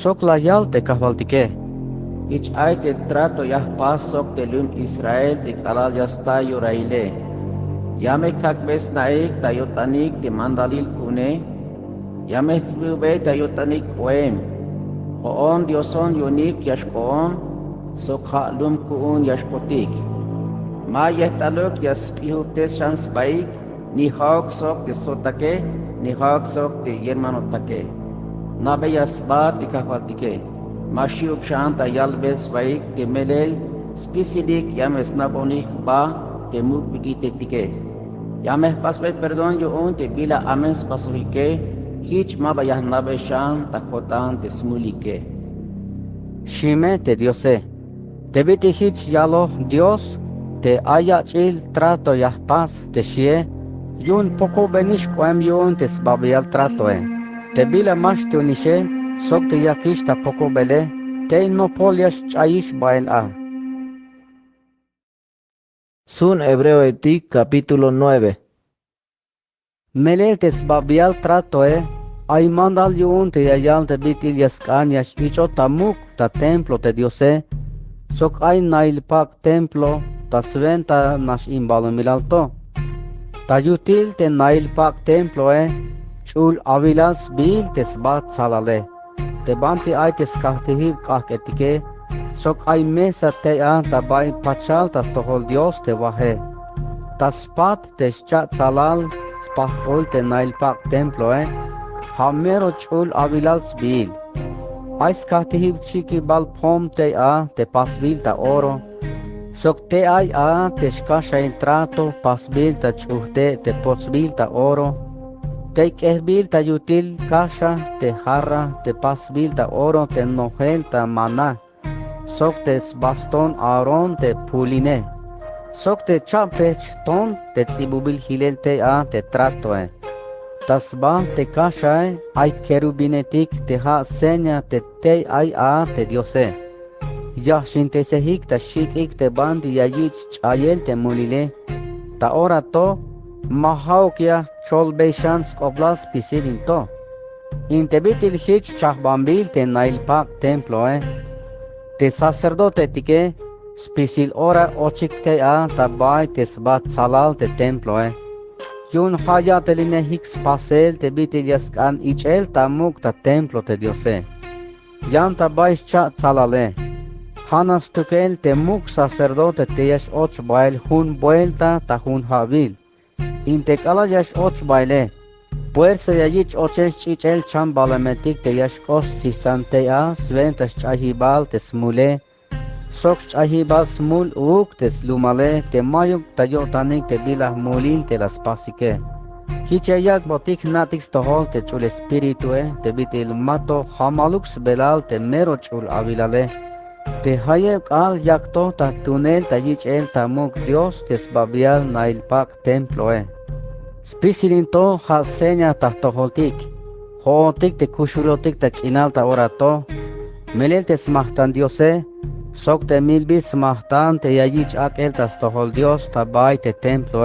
sok la yal te kahvaltike. Ich ay te trato yah pasok te lum Israel te kalal yasta yuraile. Yame kakbes naik tayotanik te mandalil kune. Yame tzbube tayotanik oem. Hoon dioson yunik yashkoon, sok ha lum kuun yashkotik. Ma yehtalok yaspihuktes shans baik, ni hawk sok te sotake, ni hawk sok te yermanotake. Nabe yasba te kahvaltike. Mashiuk shanta yalbes baik te melel spesilik yames nabonik ba te muk bigitetike. Yames pasbe perdon yo un te bila ames pasuhike hich mabayah nabe shan takotan te smulike. Shime te diose, te biti hich yalo Dios, te ayachil trato yahpas te shie, yun poco benish koem yun te sbabial trato te bila mash te unishe, sok te yakish ta poco bele, te no poliash chaish bael a. Sun Hebreo etik capítulo 9. Melel te sbabial trato ay mandal yun te yayal te bitil yaskan yash icho tamuk ta templo te diose, Sok ay nailpak templo ta sventa nash imbalo milalto. Ta yutil te nailpak templo chul avilas bil tes bat salale. Te banti ay tes kahtihib kahketike. Sok ay mesa te tabay pachal tas tohol Dios te wahe. Tas pat te chat salal spahol te nailpak templo hamero chul avilas bil. Ais kahtihib chiki bal pom te pasbil ta oro. Sok te ay te shkasha el trato pasbil ta chuhte te potsbil ta oro. Te kehbil ta yutil kasha te jarra te pasbil ta oro te nohel ta mana. Sok te baston Aaron te puline. Sok te chapech ton te tsibubil hilel te trato Tas ba te kasha ay kerubinetik te ha senya te ay te diose. Yashin te sehik ta shikik te bandi yayich chayel te mulile. Ta ora to mahaukia cholbeishan skoblas pisilin to. Intebitil hich chahbambil te nailpak templo Te sacerdote tike spisil ora ochik te tabay te sbat salal te templo Yun haya teline hix pasel te bitil yaskan ichel tamuk ta templo te diose. Yan tabay cha salale. Hanas tukel te muk sacerdote te yash och bail hun vuelta ta hun havil. Intekala yash och baile. Puerse yayich oches chichel cham balametik te yash kos chisante sventas chahibal te smule. Sok chahibal smul uk te slumale te mayuk tayotanik te bilah mulil te las pasike. Hichayak botik natix tohol te chul espiritu te bitil mato hamalux belal te mero chul avilale. Te hayek al yakto ta tunel ta yichel tamuk Dios te sbabial nailpak templo Spisilinto ha seña ta toholtik. Hotik te kushurotik ta kinal ta orato. Melel te smahtan Diose. Sok te milbis smahtan te yayich akel tas tohol Dios ta bay te templo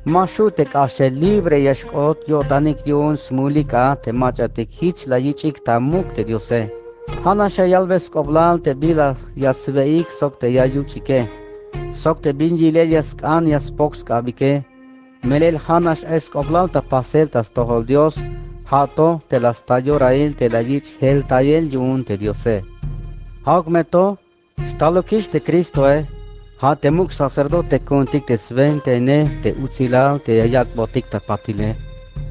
Mashu te kashe libre yashkot yotanik yun smulika te machatik hich la yichik ta muk te Diose. Hana shayalves koblal te bila yasveik sok te yayuchike. Sok te binjilel yaskan yaspoks kabike. Melel hanash es koblal ta pasel tas tohol Dios. Hato te las tayorail te la yich hel tayel yun te Diose. Hauk meto Stalokish te Cristo ha te muk sacerdote kontik te svente te utzilal te ayak botik ta patile.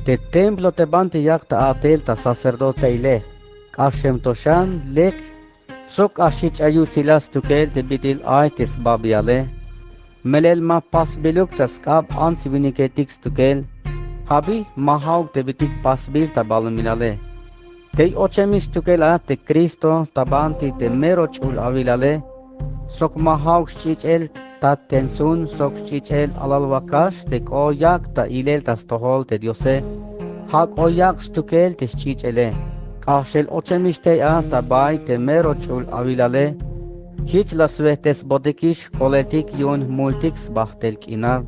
Te templo te bante yak ta atel ta sacerdote ile. Kashem toshan lek sok ashich ayutzilas tukel te bitil ay tes babiale. Melel ma pasbiluk ta skab ansiviniketix tukel. Habi mahauk te bitik pasbil ta balumilale. Te ochemis tukel te Cristo tabanti te mero chul avilale. Sok mahauk chichel ta tensun sok chichel alal wakash te koyak ta ilel tas tohol te Diose. Hak oyak stukel te chichele. Kashel ochemis te tabay te mero chul avilale. Hich las vetes bodekish koletik yun multix bahtel kinal.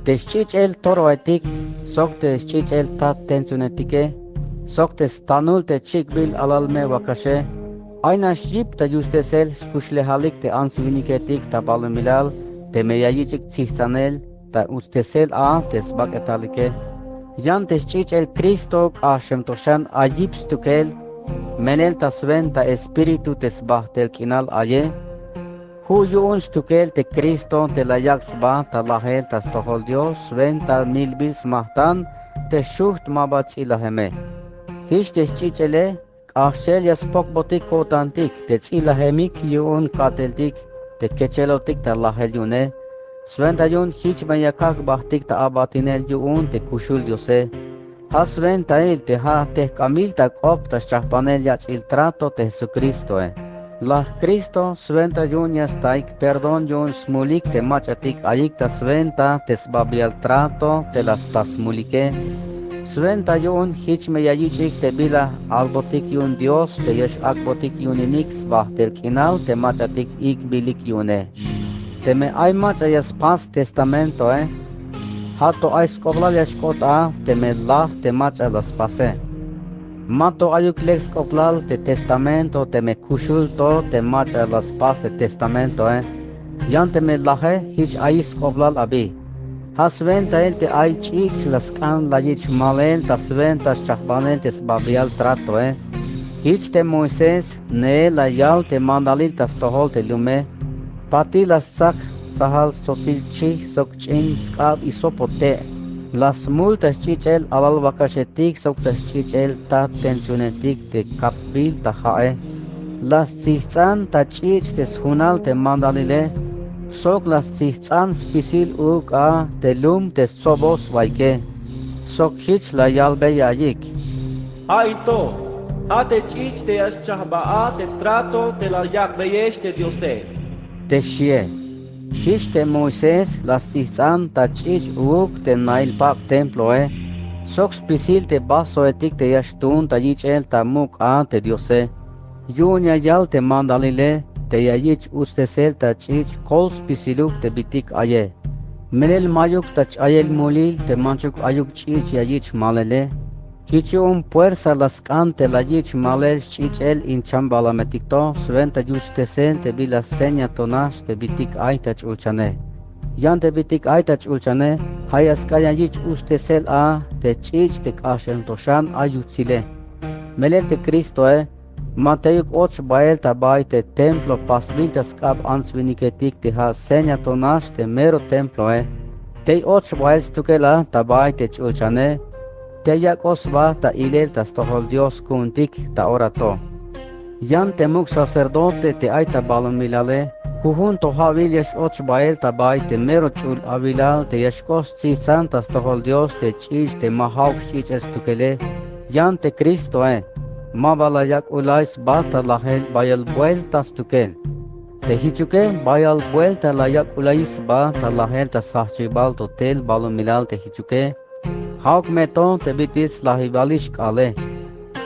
Te chichel toroetik sok te chichel ta tensunetike. Sok te stanul te chikbil alalme wakashe. Ayna ship ta justesel skushlehalik te ansviniketik ta balumilal te meyayicik tsihsanel ta ustesel te sbaketalike. Yan te chichel Cristo kashem toshan ayips tukel menel ta sven ta espiritu te sbahtel kinal aye. Hu yun tukel te Cristo te layak sba ta lahel ta stohol Dios sven ta milbil smahtan te shuht mabats ilaheme. Hish te chichele Ashel yaspok botik kotantik te ilahemik yun kateltik te kechelotik ta lahel yune. Sventa yun hich mayakak bahtik ta abatinel yun te kushul Diose. Ha sventa il te ha te kamil ta kop ta shahpanel yach il trato te Jesucristo La Cristo sventa yun yastaik perdon yun smulik te machatik ayik ta sventa te sbabial trato te las ta smulike. Sventa yun hich meyayichik te bila albotik yun Dios te yesh akbotik yuninix bahtel kinal te machatik ik bilik yune. Te me ay machayas pas testamento Hato ay skoblal yashkot te me lah te machalas pase. Mato ayuk lex coplal te testamento te me kushulto te macha las paz de testamento Yan te me laje hich ais coplal abi. Hasventa el te ay chich las can la yich malel tas venta chachbanel tes babial trato Hich te Moisés ne la yal te mandalil tas tohol te lume. Pati las sak sahal sotilchi sokchin skab isopote. Las multas chichel alal vakashetik soktas chichel ta tensionetik te kapbil ta hae. Las sichtan ta chich te hunal te mandalile. Sok las sichtan spisil a te lum te sobos vaike. Sok hich la yalbe yayik. Aito, te chich te aschahbaa te trato te la yakbeyesh te Diose. Te shie. Hich te Moisés las sichtan ta chich te nail pak templo Sok spisil te baso etik te yashtun ta yichel ta muk a te Diose. Yunya yal te mandalile. Te yayich ustesel ta chich kol spisiluk te bitik aye. Melel mayuk ta chayel molil te manchuk ayuk chich yayich malele. Hichu fuerza las cante la yich malel chichel in chambala metikto sventa ustesel te bila seña tonash te bitik aita chulchane. Yan te bitik aita chulchane hayas kaya yich ustesel a te chich te kashen toshan ayutzile. Melel te Cristo Mateyuk och bael tabay te templo pasbiltas kab ansviniketik te ha seña tonash te mero templo Te och bael stukela tabay te chulchane. Te yakos va ta ilel tas tohol Dios kuntik ta orato. Yan temuk sacerdote te aita balon milale. Huhun tohavil yesh och bael tabay te mero chul avilal te yeshkos si santas tohol Dios te chich te mahauk chich estukele. Yan te Cristo Mabalayak ulais bata lahel bayal vueltas tukel. Te hichuke bayal vuelta layak ulais bata lahel ta sahchibal totel balon milal te hichuke. Hauk meton te bitis lahibalish kale.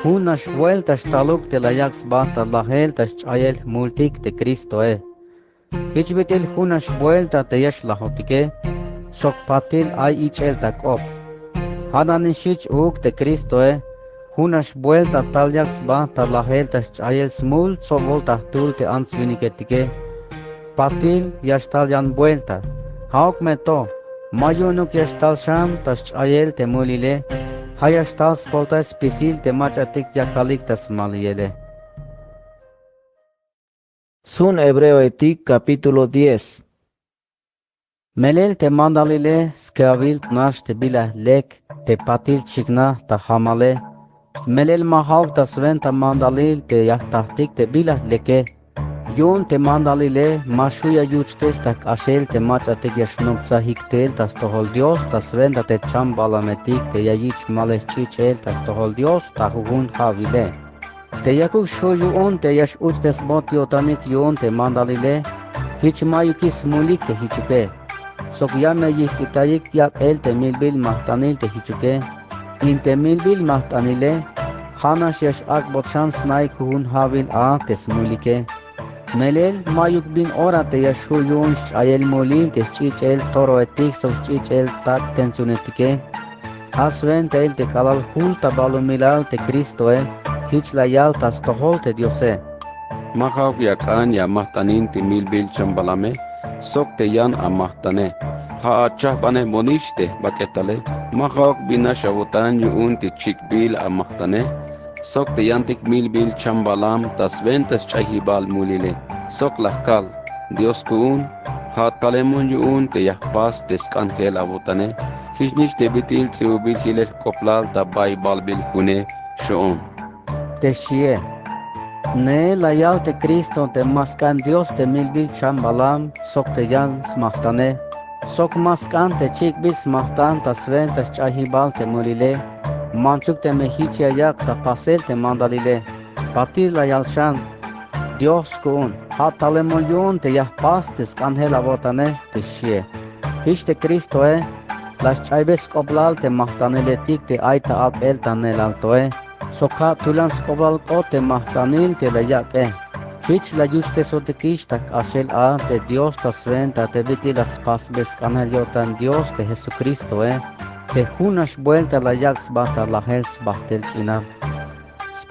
Hunash vueltas taluk te layaks bata lahel ta chayel multik te Cristo Hichbitil hunash vuelta te yesh lahotike. Sok patil ay ichel ta kop. Hadanishich uk te Cristo Hunash vuelta taljaks ba talahel tas chayel smul so volta tul te ansviniketike. Patil yashtaljan vuelta. Hauk meto. Mayunuk yashtalsham tas chayel te mulile. Hayashtal spolta spisil te machatik yakalik tas maliele. Sun Hebreo etik capítulo 10. Melel te mandalile skavil nash te bila lek te patil chigna ta hamale. Melel mahauk ta sventa mandalil te yahtahtik te bilah leke. Yun te mandalile mashuya yuchtes tak ashel te machatik yashnupsa hiktel tas tohol Dios ta sventa te chambalametik te yayich malechchichel tas tohol Dios ta hugun havile. Te yakuk shoyun te yash uchtes mot yotanik yun te mandalile. Hich mayukis mulik te hichuke. Sok yame yikitayik yak el te milbil mahtanil te hichuke. Inte milbil mahtanile, Hanash yash ak botchans naik hun havil a tesmulike. Melel mayuk bin ora te yashu yun ayel molil te chichel toro etik so chichel tak tensionetike. Hasven te el te kalal hul tabalo milal te Cristo hich la yal tas tohol te Diose. Mahawk yakan ya mahtanin ti milbil chambalame, sok te yan a mahtane. Ha chahbane moniste baketale, mahawk bina shavutan yuun ti chikbil a mahtane, sok te yantik milbil chambalam tas ventas chahibal mulile, sok lahkal, Dios kuun, ha talemun yuun te yahpas teskangel avutane, hishnish te bitil tsiubil hilel koplal ta bay balbil kune shoon. Te shie. Ne la yal te Cristo te maskan Dios te milbil chambalam sok te yan smahtane. Sok maskan te chikbis mahtan tas ventas chahibal te mulile. Manchuk te mehichia yak ta pasel te mandalile. Patir la yal shan. Dios kun. Ha talemon yun te yahpastes kanhela votane te shie. Hish te Cristo las chaybes koblal te mahtanele tik te aita ak el tanel alto Sokha tulan skoblal ko te mahtanil te la yak Hich la juste so te kishtak ashel a te Dios ta sventa te viti las pasbes kaneliotan Dios te Jesucristo Te hunash vuelta la yaks bata la hels bahtel kinal.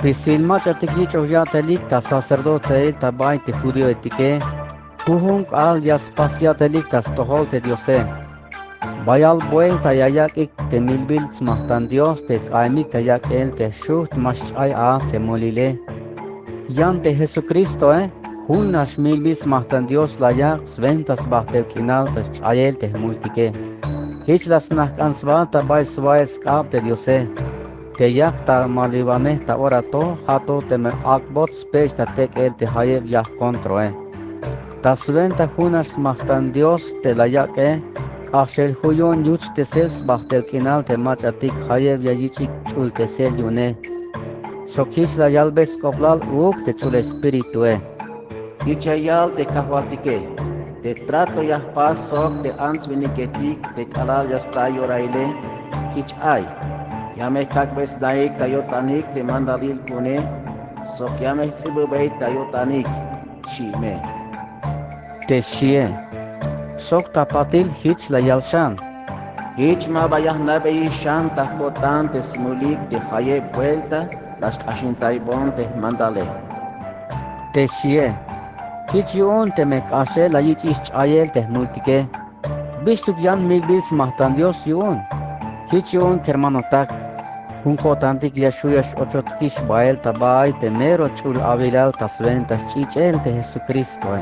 Pisilma chatikich oyatelik ta sacerdote ta baite judío etike. Kuhunk al yaspasiatelik tas toholte diose. Bayal vuelta yayak te milbil smahtan Dios te kaimik tayak el te shuht maschay a te molile. Yan te Jesucristo hunas milbil smahtan Dios layak sventas bahtel kinal tas chayel te multike. Hich las nahkansva ta bay swaes kap te diose. Te yak ta malivane ta orato hato te me akbot spech ta tek el te hayeb yak kontro Ta sventa hunas smahtan Dios te layak Ashel huyon yuch te ses bahtel kinal te machatik hayeb ya yichik chul te sel yune. Sokis la yalbes koplal uk te chul espiritu Ichayal te kahwatike. Te trato ya pasok te ans viniketik te kalal ya stayo raile. Hichay. Yame kakbes daik tayotanik te mandalil kune. Sok yame sibubay tayotanik. Shime. te shie. Sok tapatil hich la yalshan. Hich ma bayah nabe shan tahkotan te smulik te haye vuelta las ashintay bon te mandale. Te shie. Hich yun te me kashe la yich ish chayel te multike. Bistuk yan miglis mahtan Dios yun. Hich yun kermanotak. Hunko tantik yashuyash ochotkish bael tabay te mero chul avilal tasventas chichel te Jesucristo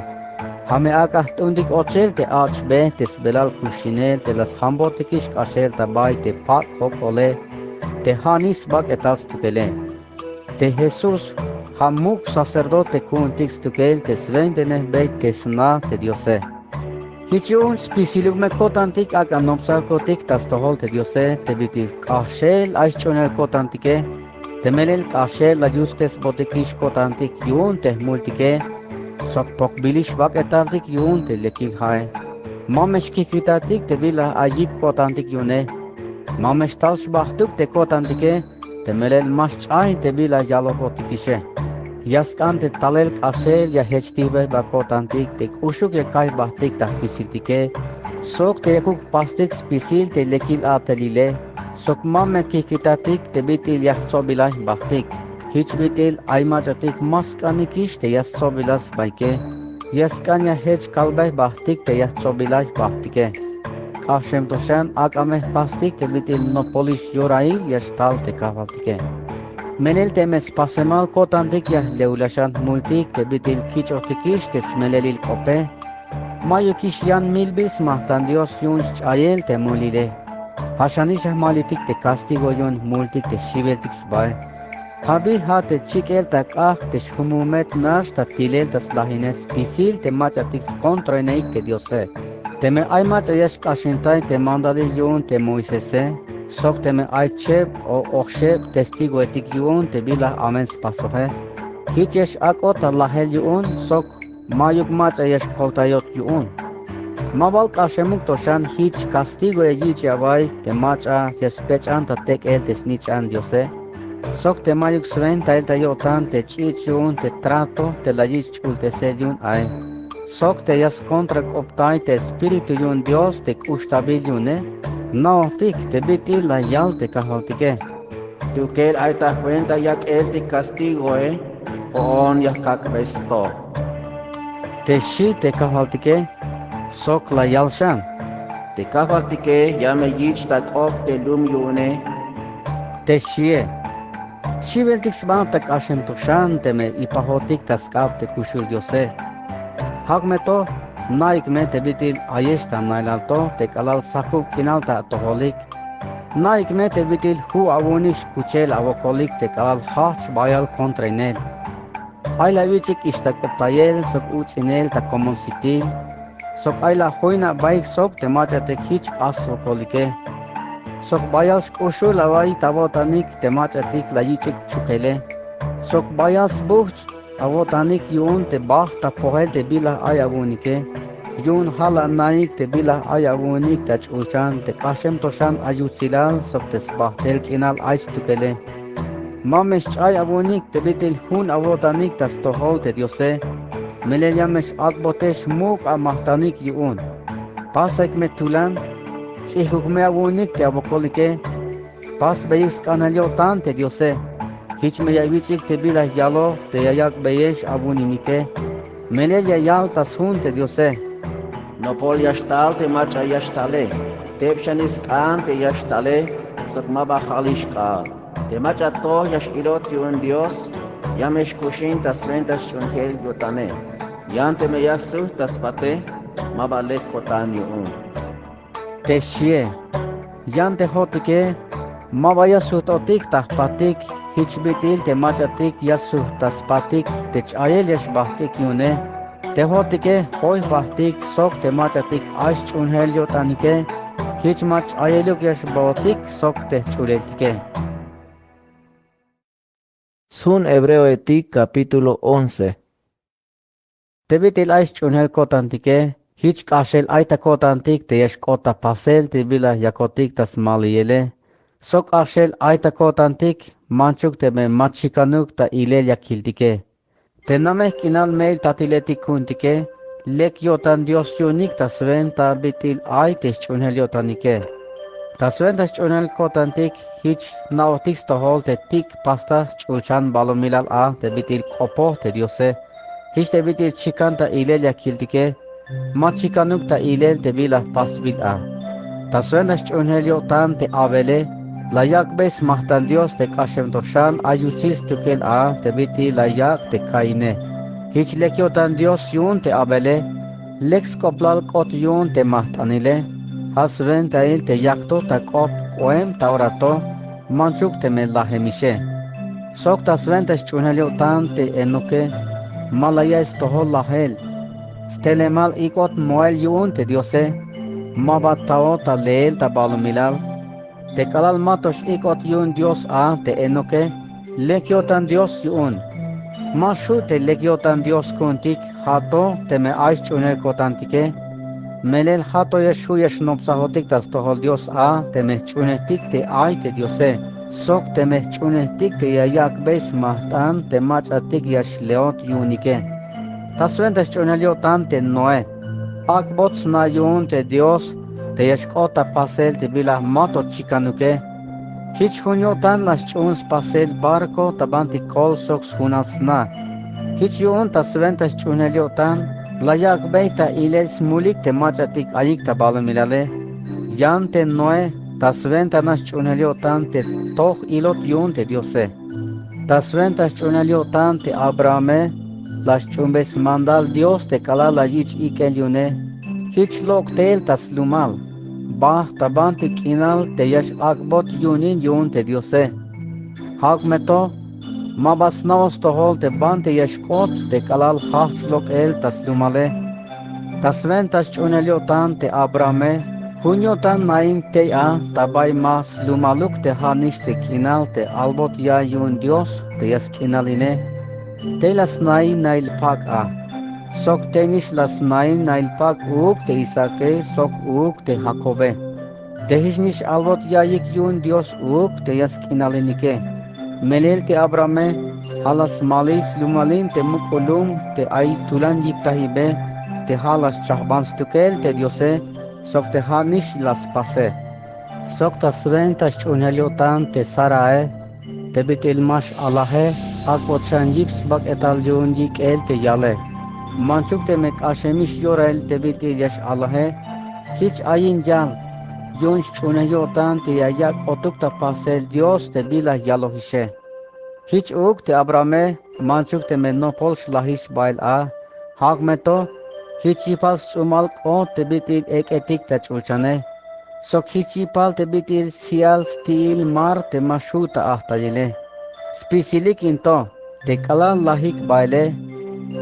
Hame akah tundik ochel te achbe te sbelal kushinel te las hambotikish kasher tabay te pak hokole te hanis bak etas tukele. Te Jesus hamuk sacerdote kuntik stukel te svendene beit te sna te diose. Hichun spisilug me kotantik ak anomsa kotik tas tohol te diose te bitil kashel aichonel kotantike te melel kashel la justes botikish kotantik yun te multike Sok pok bilish bak etantik yun te lekik hai. Mamesh kikitatik te bila ayip kotantik yune. Mamesh talsh bahtuk te kotantike te melel maschay te bila yalokotikishe. Yaskan te talel kasel ya hechtibe ba kotantik te kushuk ye kai bahtik ta pisiltike. Sok te yakuk pastik spisil te lekil atelile. Sok mame kikitatik te bitil yakso bilay bahtik. Hich bitil aymachatik maskanikish te yassobilas baike. Yaskanya hech kalbay bahtik te yassobilas bahtike. Kashem toshan akameh pastik te bitil nopolish yorail yashtal te kavaltike. Menel te mes pasemal kotantik ya leulashan multik te bitil kichotikish te smelelil kope. Mayukish yan milbis mahtan Dios yun chayel te mulile. Hashanishah malitik te castigo yun multik te shibeltik sbay. Habi hate chikel tak te shumumet nash ta tilel tas lahines pisil te machatik kontra neik te diose. Te me ay machayesh kashintay te mandalil yun te Moisese. Sok te me ay cheb o oksheb testigo etik yun te bila amen spasohe. Hichesh akot lahel yun sok mayuk machayesh koltayot yun. Mabal kashemuk toshan hich castigo e yich yavay te macha yespechan ta tek el te snichan diose. Sok te mayuk sventa el tayotan te chichun te trato te la yichul te sediun ay. Sok te yas contra optai te espiritu yun Dios te kushtabil yune. No tik te bitil la yal te kahaltike. Tukel ay ta cuenta yak el te castigo on yak kakbesto. Te shi te kahaltike. Sok la yalshan. Te kahaltike yame yich tak of te lum yune. Te shie. Shibeltik sbantak ashem toshan te me ipahotik taskap te kushul diose. Hak me to naik me te bitil ayeshta nailalto te kalal sakuk kinalta toholik. Naik me te bitil hu avonish kuchel avokolik te kalal hach bayal kontra inel. Ayla vichik ishtak optayel sok uch inel ta komon sitil. Sok ayla hoina baik sok te macha te hich asvokolike. Sok bayals kushul avai tavotanik te macha tik la yichik chukele. Sok bayals buch avotanik yun te bah ta pohel te bila ayavunike. Yun hala naik te bila ayavunik ta chulchan te kashem toshan ayutsilal sok te sbahtel kinal ais tukele. Mamesh ayavunik te bitil hun avotanik tas tohol te diose. Melelyamesh akbotesh muk amahtanik yun. Pasek me tulan. Sihuk me avunik te avokolike. Pas beyix kanalyotan te diose. Hich me yavichik te bila yalo te yayak beyesh abuninike. Melel yayal tasun te diose. No pol yashtal te macha yashtale. Tepshanis kan te yashtale. Sakma bachalish kal. Te macha to yashirot yun Dios. Yamesh kushin tas ventas chunhel yotane. Yante me yasu tas pate. Mabalek kotan yun. Te shie. Yante hotike. Mabaya sutotik tah patik. Hich bitil te machatik yasu tas patik. Te chayel yash bahtik yune. Te hotike hoy bahtik sok te machatik ash chunhel yotanike. Hich mach ayeluk yash bahtik sok te chuleltike. Sun Hebreo etik capítulo 11. Te bitil ash chunhel kotantike. Hich kashel aita kotantik te yash kota pasel te bila yakotik tas maliele. Sok ashel aita kotantik manchuk te me machikanuk ta ilel yakiltike. Te nameh kinal meil tatiletik kuntike. Lek yotan Dios yunik tas ven ta bitil ay te chunhel yotanike. Tas ven tas chunhel kotantik hich naotik stohol te tik pasta chulchan balomilal a te bitil kopo te diose. Hich te bitil chikan ta ilel yakiltike. Machikanuk ta ilel te bila pasbil a. Tas ven tas chunhel yotan te avele. Layak bes mahtan Dios te kashem toshan ayuchis tukel a te biti layak te kaine. Hich lekyotan Dios yun te abele. Lex koplal kot yun te mahtanile. Hasven ta il te yakto ta kop koem ta orato. Manchuk te me lahemishe. Sok tas ven te chunhelyotan te enoke. Malaya estohol lahel. Stelemal ikot moel yun te diose. Mabatao ta leel ta balumilal. Te kalal matos ikot yun Dios a te enoke. Lekyotan Dios yun. Mashu te lekyotan Dios kuntik hato te me aish chunel kotantike. Melel hato yeshu yesh nopsahotik tas tohol Dios a te me chunetik te ay te Diose. Sok te me chunetik te yayak bes mahtan te machatik yash leot yunike. Tasven te chunelyotan te noe. Akbots na yun te Dios. Te yashkota pasel te bila moto chikanuke. Hich hunyotan las chuns pasel barco tabanti kol soks hunasna. Hich yun tas ventas chunelyotan. Layak beita ilel smulik te machatik ayik tabalumilale. Yan te noe tas ventanas chunelyotan te toh ilot yun te diose. Tas ventas chunelyotan te Abrahame. Las chumbes mandal Dios te kalala yich ikel yune. Hich lok tel tas lumal. Bah tabanti kinal te yash akbot yunin yun te diose. Hak meto. Mabas naos tohol te ban te yash kot te kalal hach lok el tas lumale. Tas ven tas chunelyotan te Abrahame. Hunyotan nain te a tabay mas lumaluk te hanish te kinal te albot ya yun Dios te yas kinaline. Te las nain nail pak a. Sok tenish las nain nail pak uuk te Isake, sok uuk te Jacobe. Tehishnish albot yayik yun Dios uuk te yas kinalinike. Melel te Abrame, halas malis lumalin te mukulum te ay tulan yiptahibe, te halas chahbans tukel te Diose, sok te hanish las pase. Sok tas ventas chunelyotan te Sarae, te bitil mash alahe, akbot chan yips bak etal yun yik el te yale. Manchuk te mek ashemish yorel te bitil yash alahe, hich ayin yal, yun chunelyotan te yayak otuk ta pasel Dios te bila yalohishe. Hich uk te Abrame, manchuk te men nopol shlahish bail a, hak meto, hichipal sumal ko te bitil ek etik ta chulchane. Sok hichipal te bitil sial stil mar te mashuta ahtajile. Spisilik into, te kalan lahik baile,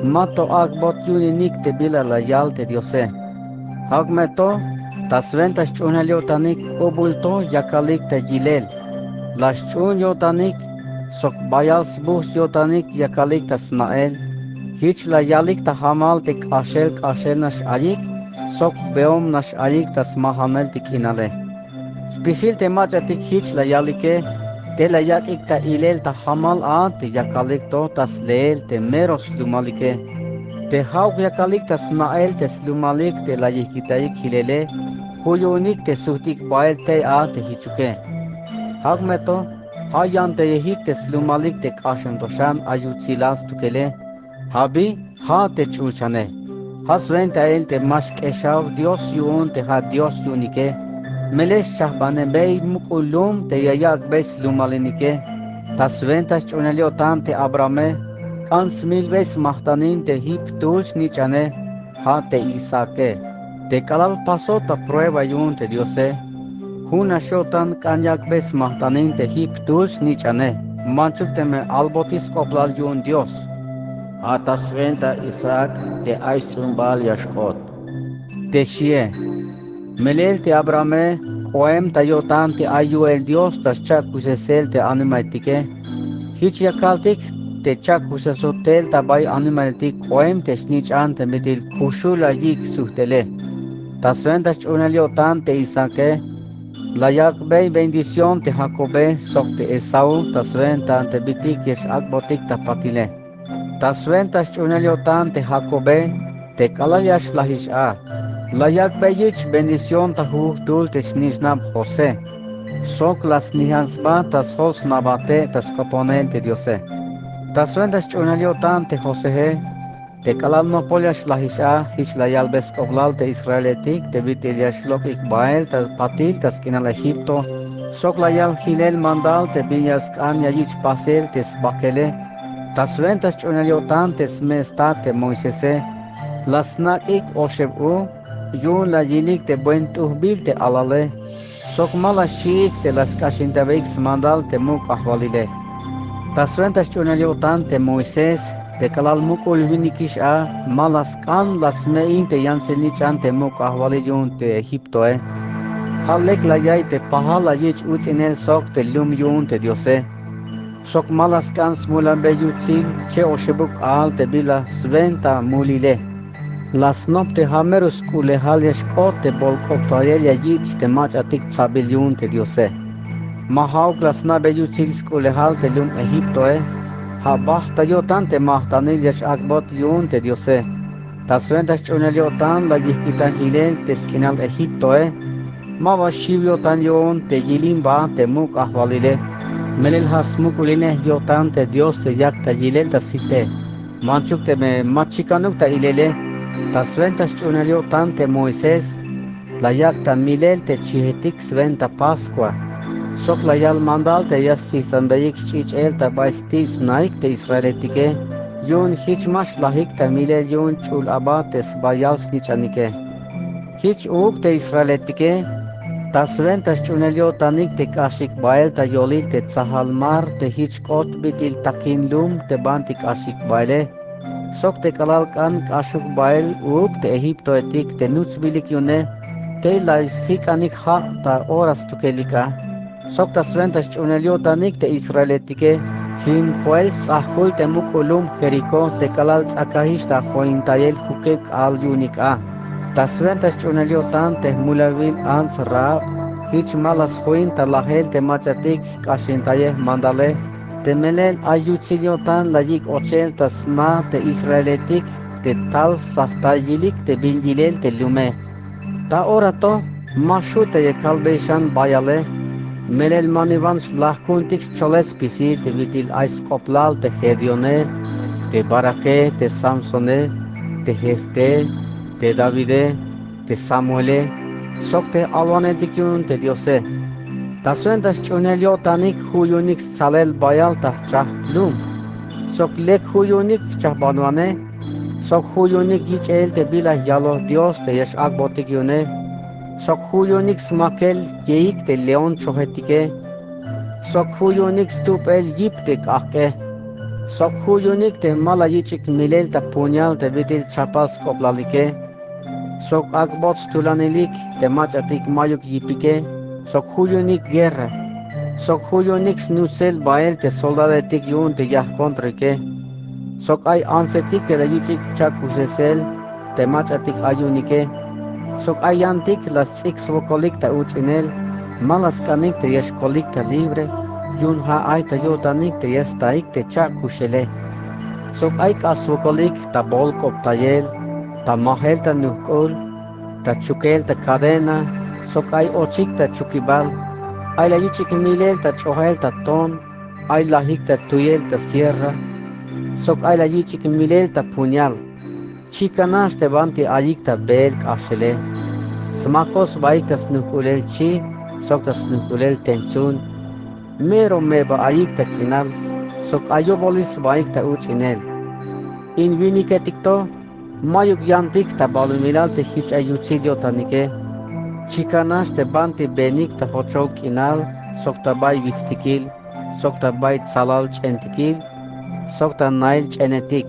mato akbot yuninik te bila layal te diose. Hak meto, tas ventas chunelyotanik obulto yakalik te jilel. Las chun yotanik, sok bayals bus yotanik yakalik ta snael. Hich layalik ta hamal te kashel nash ayik, sok beom nash ayik tas mahamel te kinale. Spisil te machatik hich layalike, te layak ik ta ilel ta hamal a te yakalik to tas leel te meros lumalike. Te hauk yakalik tas nael te slumalik te layikitaik hilele, huyunik te suhtik bael te a te hichuke. Hak meto, hayan te yehiktes lumalik te kashem toshan ayutzilas tukele, habi ha te chulchane. Hasven te el te mash keshav Dios yun te ha Dios yunike, meles chahbane bey mukulum te yayak bes lumalinike, tasven tas chunelio tante abrame, kans mil bes mahtanin te hip dulch nichane, ha te isake. Te kalal paso ta prueba yun te Diose, huna shotan kanyak bes mahtanin te hip dulch nichane, manchuk te me albotis koplal yun Dios. Atasventa Isaac te aisumbal yashkot. Te shie, melel te abrame, koem ta yotan te ayu el Dios tas chakusesel te animaitike, hich yakaltik te chakusesotel ta bay animaltik koem te snichan te mitil kushula yik suhtele. Tasventas chunelio tan te Isake, layak bey bendición te Jacobe sok te Esau, tasventa te bitik yesh akbotik ta patile. Tasventas chunelio tan te Jacobe, te kalayash lahisha. Layak beyich bendición ta dul te snisnab José. Sok las nihansba tas hos nabate tas kaponel te Diose. Tasventas chunelio tan te José, te kalal no poliash lahisha, hich layal bes koblal te Israelitik, te vitiliash lok ikbael tas patil tas kinal Egipto. Sok layal hilel mandal te binyas kan yayich pasel tes bakele. Tasventas chunelio tan tes mesta te Moisese. Las nakik oshebu, yun la yilik te buen tuhbil te alale. Sok mala shik te las kashintavix mandal te muk ahvalile. Tasventas chunelio tan te Moises, te kalal mukul vinikish a, malas kan las mein te yansenichan te muk ahvaliyun te Egipto Halek la yay te pahala yich utzinel sok te lum yun te Diose. Sok malas kan smulan be yutzil che oshebuk al te bila sventa mulile. Las nopte hamerus kule halyesh kot te bolkoptayelia yich te mach atik tsabiliun te Diose. Mahauk las nabe yutzil skule hal te lum Egipto ha bahta yotan te mahtaniliash akbot yun te Diose. Tasventas chunelio tan la yihkitan hilel te skinal Egipto Mava shivyo tan yon te yilimba te muk ahvalile. Melel has mukuline yotan te Dios te yak ta yilel ta site. Manchuk te me machikanuk ta ilele. Tasventas chunelio tan te Moises. La yak ta milel te chihetik sventa Pascua. Sok la yal mandal te yasti sanbayik chich el ta baistis naik te Israeletike. Yun hichmash lahik ta milel yun chul abates bayal snichanike. Hich uk te Israeletike. Tasventas chunelio tanik te kashik bael ta yolil te tsahalmar te hich kot bitil takin lum te bantik ashik baile. Sok te kalal kan kashuk bael uk te Egipto etik te nuts bilik yune te la sikanik ha ta oras tukelika. Sok tasventas chunelio tanik te Israeletike hin koel tsahul te mukulum Jeriko te kalal tsakahish ta jointayel hukek al yunika. Tasventas chunelio tan te mulavil ans rab, hich malas huinta la gente machatik kashintaye mandale, te melel ayutzilio tan la yik ochel tas na te Israeletik, te tal sahtayilik te biljilel te lume. Ta orato, mashute ye kalbeshan bayale, melel manivan shlahkuntik choles pisir te vitil aiskoplal te Hedione, te Barake, te Samsone, te Jefte, te Davide, te Samuele, sok te alvanetikun te Diose. Tasventas chunelio tanik huyunik salel bayal ta chah lum. Sok lek huyunik chah banwane, sok huyunik ich el te bila yalo Dios te yesh akbotik yune. Sok huyunik smakel yeik te leon chohetike. Sok huyunik stup el yip te kahke. Sok huyunik te mala yichik milel ta punyal te vitil chapas koplalike. Sok akbot stulanilik te machatik mayuk yipike. Sok huyunik guerra. Sok huyunik snusel bael te soldadetik yun te yah kontrike. Sok ay ansetik te yichik chakusesel te machatik ayunike. Sok ay antik las tsik svokolik ta utzinel. Malas kanik te yeshkolik ta libre. Yun ha ay ta yotanik te yestaik te chakushele. Sok ay kasvokolik ta bolkop tayel. Ta mahel ta nukul, ta chukel ta cadena, sok ay ochik ta chukibal, Ay la yichik milel ta chohel ta ton, ay la hik ta tuyel ta sierra, sok ay la yichik milel ta puñal. Chikanash te banti ayik ta bel kashele. Smakos baik ta snukulel chi, sok ta snukulel tensun. Mero meba ayik ta kinal, sok ayobolis baik ta uchinel. In viniketikto, mayuk yantik ta balumilal te hich ayuchilio tanike. Chikanash te banti benik ta hochok kinal, sok ta bay vistikil, sok ta bay tsalal chentikil, sok ta nail chenetik.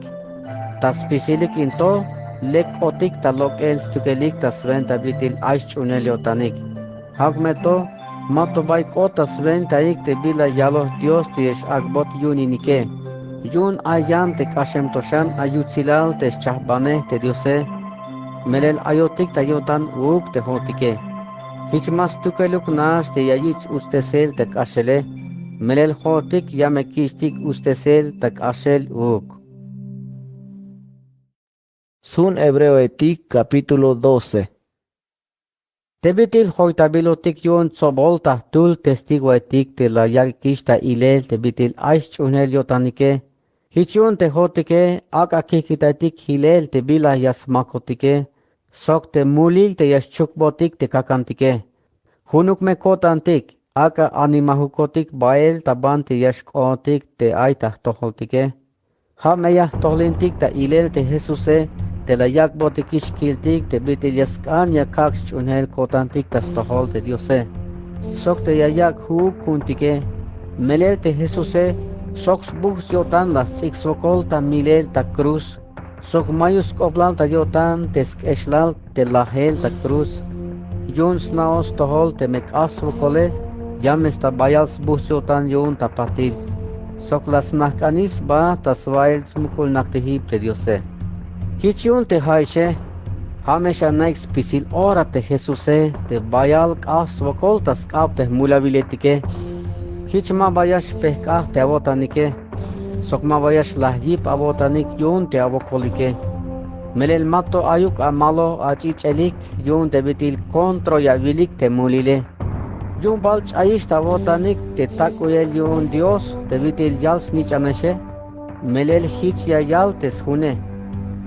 Tas pisilik into, lek otik ta lokel stukelik ta sven ta bitil aish chunelio tanik. Hagmeto, mato bay kota sven ta ik te bila yalo Dios tiesh agbot yuninike. Yun ayan te kashem toshan ayutzilal te chahbane te diose, melel ayotik ta yotan uk te hotike. Hichmas tukeluk nash te yayich ustesel te kashele, melel hotik yamekistik ustesel te kashel uk. Sun Hebreo etik capítulo 12. Tebitil hoitabilotik yon tsobolta tul testigo etik te la yakishta ilel tebitil aish chunel yotanike. Hichun te hotike aka kikitatik hilel te bila yasmakotike. Sok te mulil te yaschukbotik te kakantike. Hunuk me kotantik aka animahukotik bael taban te yashkotik te aita toholtike. Ha meya tohlintik ta ilel te Jesuse te la yakbotik ishkiltik te bitil yaskan yakaks chunel kotantik tas tohol te Diose. Sok te yayak hu kuntike. Melel te Jesuse soks buks yotan las ixvokol ta milel ta cruz. Sok mayus koblal ta yotan tesk eshlal te lahel ta cruz. Yun snaos tohol te mek asvokole yames ta bayals buks yotan yun ta patil. Sok las nakanis ba ta swails mukul naktihip te Diose. Hichun te haishe hamesha next pisil ora te Jesuse te bayal asvokol ta skap te mulabiletike. Hichma bayash pehkah te abotanike. Sokma bayash lahyip abotanik yun te abokolike. Melel mato ayuk amalo achichelik yun te bitil kontro yavilik te mulile. Yun balch aish te abotanik te takuyel yun Dios te bitil yals nichameshe. Melel hich yayal te shune.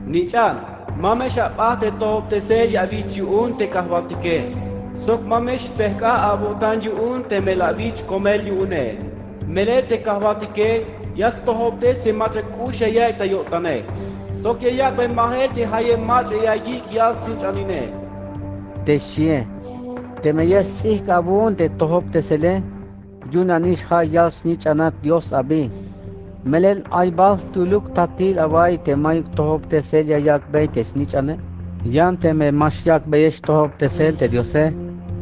Nichan, mamesha pate top te se yavich yun te kahwatike. Sok mamesh pehka abotan yun te melavich komel yune. Mele te kahwatike, yas tohoptes te matre kusha yak ta yotane. Sok yak ben mahel te haye matre yagik yas tichanine. Te shie. Te meyes sih kabun te tohop te sele. Yun anish ha yals nichanat Dios abi. Melel aybal tuluk tatil away te mayuk tohop te sel yayak beites nichane. Yan te me mashyak beyesh tohop te sel te Diose.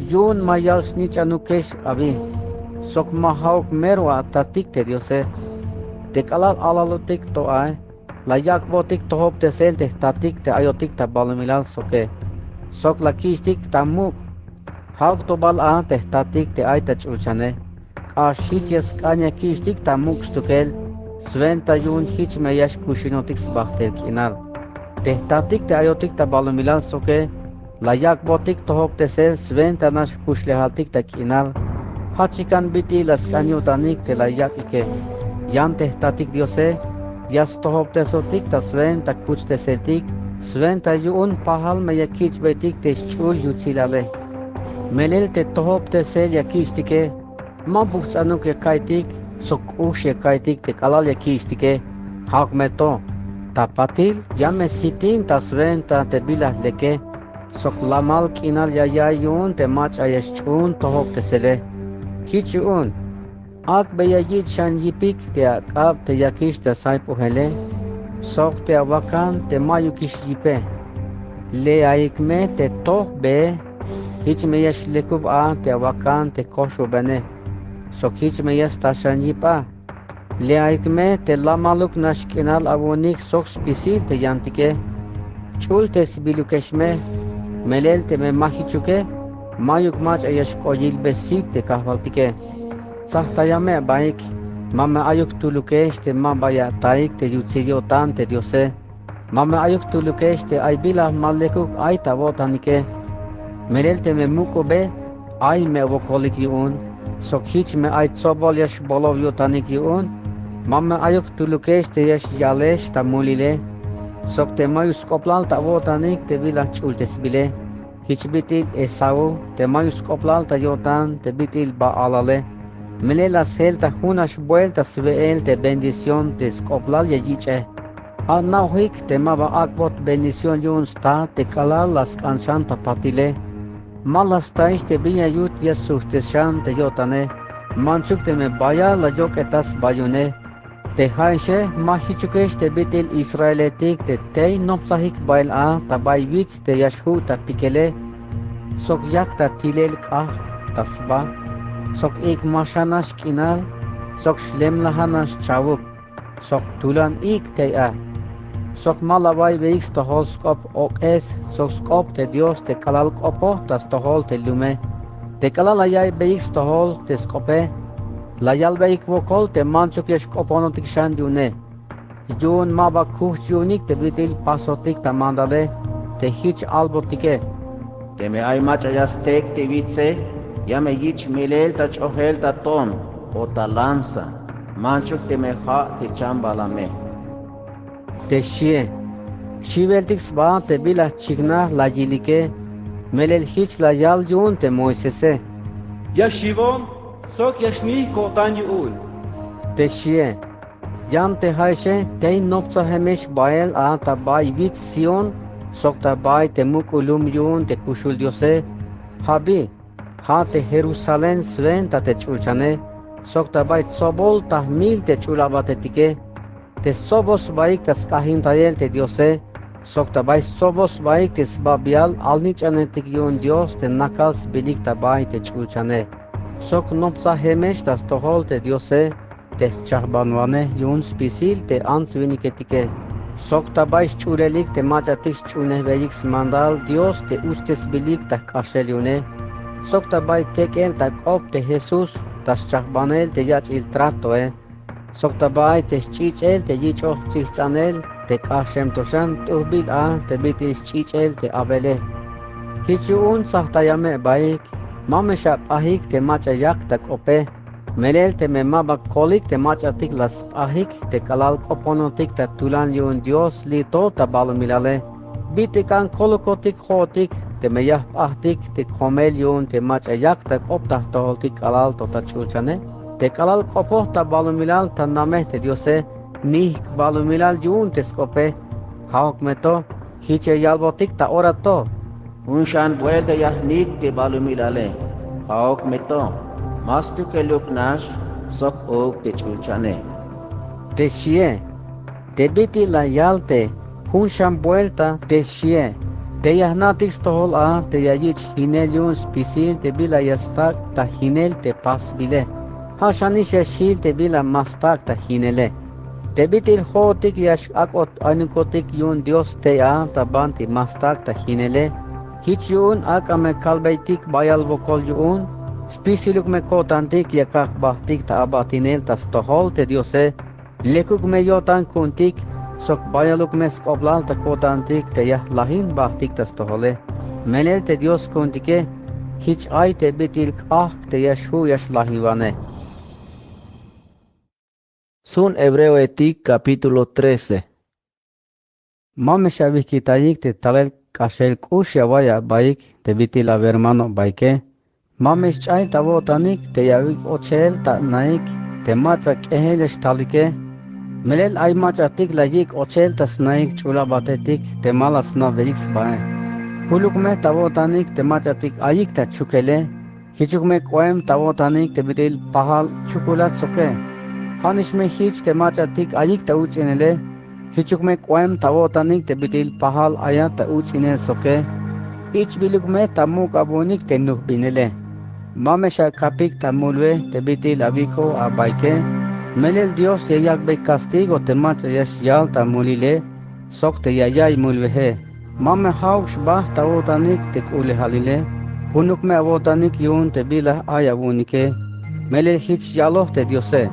Yun mayals nichanukesh abi. Sok mahauk merwa tatik te Diose. Te kalal alalutik to ay. La yak botik tohop te sel te tatik te ayotik ta balumilal soke. Sok la kishtik tamuk. Hauk to bal a te tatik te ay ta chulchane. Ashitias kanya kishtik tamuk stukel. Sventa yun hich meyash kushinotik sbachtel kinal. Te tatik te ayotik ta balumilal soke. La yak botik tohop te sel sventa nash kushlehaltik ta kinal. Hachikan biti las kanyutanik te la yak ike. Yan te tatik Diose. Yas tohop te sotik ta sventa kuch te seltik. Sventa yun pahal me yakich betik te shchul yutzilale. Melel te tohop te sel yakishtike. Mabuks anuk yakaitik. Sok ush yakaitik te kalal yakishtike. Hak meto. Tapatil yame sitin ta sventa te bilas leke. Sok lamal kinal yayayun te mach ayashchun tohop te sele. Hichun. Ak beyayit shan yipik te akab te yakish te saipu hele. Sok te awakan te mayukish yipe. Le aikme te toh be. Hich meyash lekub a te awakan te kosho bene. Sok hich meyas ta shan yipa. Le aikme te lamaluk nashkinal awonik sok spisil te yantike. Chul te sibilukeshme. Melel te me mahichuke. Mayuk mach ayash koyil besit te kahvaltike. Sahtayame baik. Mama ayuk tulukesh te mabaya taik te yutsirio tan te Diose. Mama ayuk tulukesh te ay bila malekuk ay tabotanike. Melel te me muko be ay me wokolik yun. sok hich me ay tsobol yash bolov yotanik yun, mame ayok tulukesh te yash yalesh ta mulile, sok te mayus koplal ta votanik te vila chultes bile, hich bitil Esau, te mayus koplal ta yotan te bitil baalale, mele las helta hunash vueltas veel te bendición te skoplal yayiche. Nauhik te maba akbot bendición yun sta te kalal las kanshan papatile. Malas tais te binya yut yesuh te shan te yotane. Manchuk te me baya la yok etas bayune. Te haishe mahichukesh te bitil Israeletik te tei nopsahik bail a ta bay wits te yashu ta pikele. Sok yak ta tilel ka tasba. Sok ik mashanash kinal. Sok shlem lahanash chavuk. Sok tulan ik te a. Sok malabay beiks to hol skop ok es, sok skop te Dios te kalal kopo tas to hol te lume. Te kalal ayay beiks to hol te skope. Layal beik vokol te manchuk yesh koponotik shan yune. Yun maba kuch yunik te bitil pasotik ta mandale te hich albotike. Te me ay machayas tek te vitse, ya me yich milel ta chohel ta ton, o ta lanza, manchuk te me ha te chambalame. Te shie. Shiveltik sba te bila chigna la yilike. Melel hich la yal yun te Moisese. Yashivon, sok yashni kotan yul. Te shie. Yan te haishe te nopsa hemesh bael a ta bay vit Sion. Sok ta bay te mukulum yun te kushul diose. Habi. Ha te Jerusalem sven ta te chulchane. Sok ta bay tsobol ta mil te chulabate tike. Te sobos baik tas kahintayel te Diose, sok tabay sobos baik te sbabial alnichanetik yun Dios te nakals bilik tabay te chulchane. Sok nopsa hemesh tas tohol te Diose, te chahbanwane yun spisil te ansviniketike. Sok tabay churelik te machatik chunehvelik mandal Dios te ustes bilik ta kashel yune. Sok tabay tekel ta kop te Jesus tas chahbanel te yach il trato Sok tabay te chichel te yicho chichanel te kashem toshan tuhbil a te bitil chichel te abele. Hichu un sahtayame baik, mamesha pahik te machayak ta kope, melel te me mabak kolik te machatik las pahik te kalal koponotik ta tulan yun Dios lito ta balumilale. Bitikan kolokotik hotik te meyah pahtik te komel yun te machayak ta kopta toholtik kalal to ta chulchane. Te kalal kopo ta balumilal ta nameh te Diose, nih balumilal yun te skope, haok meto, hiche yalbotik ta orato. Unshan vuelta yahnik te balumilale, haok meto, mastu ke luknash, sok ok te chulchane. Te shie, te biti la yalte, hunshan vuelta te shie. Te yahnatik stohol a te yayich hinel yun spisil te bila yastak ta hinel te pas bile. Hashanisha shil te bila mastak ta hinele. Te bitil hotik yash akot anikotik yun Dios te a ta banti mastak ta hinele. Hich yun akame kalbaitik bayal vokol yun. Spisiluk me kotantik yakak bahtik ta abatinel ta stohol te Diose. Lekuk me yotan kuntik sok bayaluk me skoblal ta kotantik te yah lahin bahtik ta stohole. Melel te Dios kuntike hich ay te bitil kah te yashu yash lahivane. Sun Hebreo etik capítulo 13. Mame shabik kitayik te talel kashel kushya vaya baik te bitil avermano baike. Mame chay tavo tanik te yavik ochel ta naik te macha kehelesh talike. Melel ay macha tik layik ochel tas naik chula batetik te malas na veiks bae. Huluk me tavo tanik te macha tik ayik ta chukele. Hichuk me koem tavo tanik te bitil pahal chukulat soke. Hanish me hich te machatik ayik ta uchinele, hichuk me koem tavotanik te bitil pahal aya ta uchine soke, ich biluk me tamuk abonik te nuh binele. Mamesha kapik tamulwe te bitil abiko abaike, melel Dios yayak be castigo te machayash yal tamulile, sok te yayay mulwehe. Mame haush bah tavotanik te kule halile, hunuk me avotanik yun te bila ayabunike, melel hich yaloh te Diose.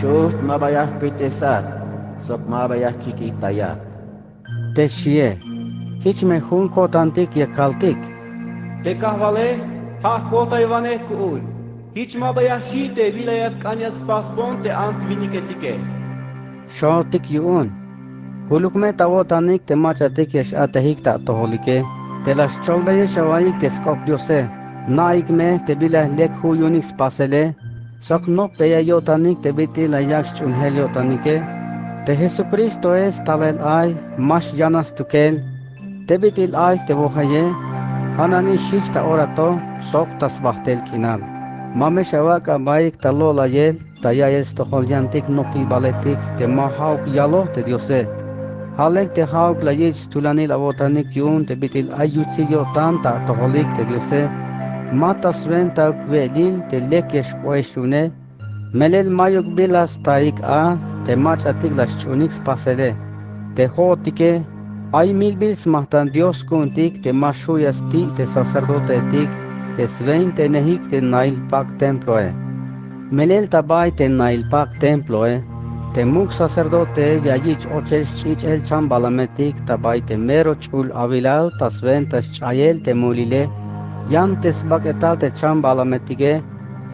Shut mabayah pitesat, sok mabayah kikitayat. Te shie, hich me hun kotantik yakaltik. Te kahvale, ha kota ivane kuul. Hiç mabayashi te vilayas kanyas pasbon te ans viniketike. Shotik yuun. Hulukme tawotanik te machatik yesh atehik ta toholike. Te las cholbeye shawayik te skop diose. Naik me te bila lek huyunix pasele. Sok no peya yotanik te biti la yaksh unhel yotanike. Te Jesucristo es talel ay mas yanas tukel. Te bitil ay te bohaye. Hanani shich ta orato sok tas bahtel kinal. Mame shawaka baik talola yel. Tayayes toholyantik no pi baletik te mahauk yalo te diose. Halek te hauk la yich tulanil avotanik yun te bitil ayutsigyo tanta toholik te diose. Mata sventa velil te lekesh oeshune. Melel mayuk bilas taik a te mach atik las chunix pasele. Te hotike ay mil bils mahtan Dios kuntik te mashuyas tik te sacerdote tik te svein te nehik te nail pak temploe. Melel tabay te nail pak temploe. Te muk sacerdote yayich ochel chich el chambalametik tabay te mero chul avilal tas ventas chayel te mulile. Yantes baketal te chambalametige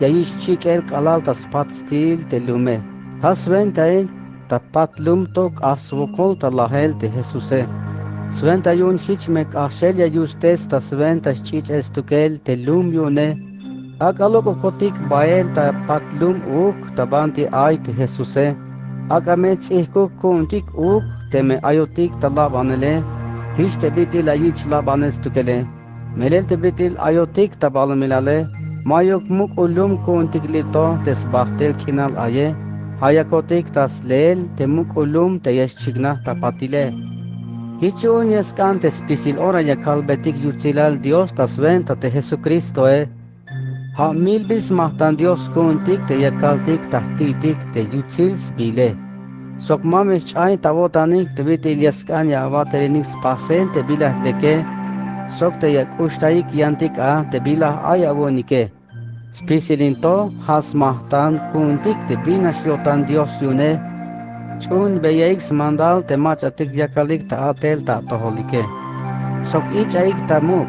yayich chik el kalal tas pat stil te lume. Has ventael ta pat lum tok asvokol ta lahel te Jesuse. Sventa yun hichmek ashelia yustes tas ventas chich estukel te lum yune. Akaloko kotik bael ta pat lum uk tabanti ay te Jesuse. Akamets ihkuk kuntik uk teme ayotik talabanele. Hiç te bitil ayich labanes tukele. Melel te bitil ayotik tabalmilale. Mayok muk ulum kuntik lito tes bahtel kinal aye. Hayakotik tas leel te muk ulum te yeschigna tapatile. Hichun yeskan te spisil ora yakalbetik yutzilal Dios tas venta te Jesucristo Ha mil bis mahtan Dios kuntik te yakaltik tahtitik te yutzils bile. Sok mames chay tawotanik te bitil yeskan ya avaterinik spasen te bilah leke. Sok te yakushtaik yantik a te bilah ayawonike. Spisilinto has mahtan kuntik te binashyotan Dios yune. Chun beyeix mandal te machatik yakalik ta atel ta toholike. Sok ichaik tamuk.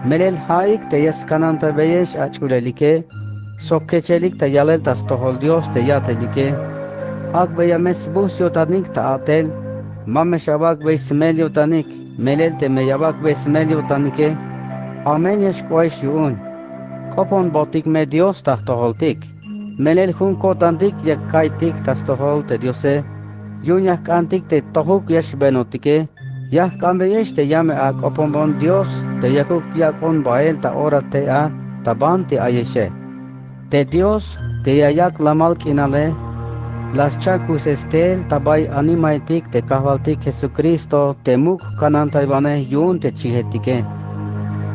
Melel haik te yeskanan ta beyesh achulelike. Sok kechelik ta yalel tas tohol Dios te yatelike. Ak beyames bus yotanik ta atel. Mame shabak bey smel yotanik. Melel te meyabak bey smel yotanike. Amen yesh koesh yun. Kopon botik me Dios ta toholtik. Melel hun kotantik yakkaitik tas tohol te Diose. Yun yakkantik te tohuk yesh benotike. Yah kambeyesh te llame a kopon Dios te yakuk yakon bael ta ora te a taban te ayeshe. Te Dios te yayak lamal kinale. Las chakus estel tabay animaitik te kahvaltik Jesucristo te muk kanantaybane yun te chihetike.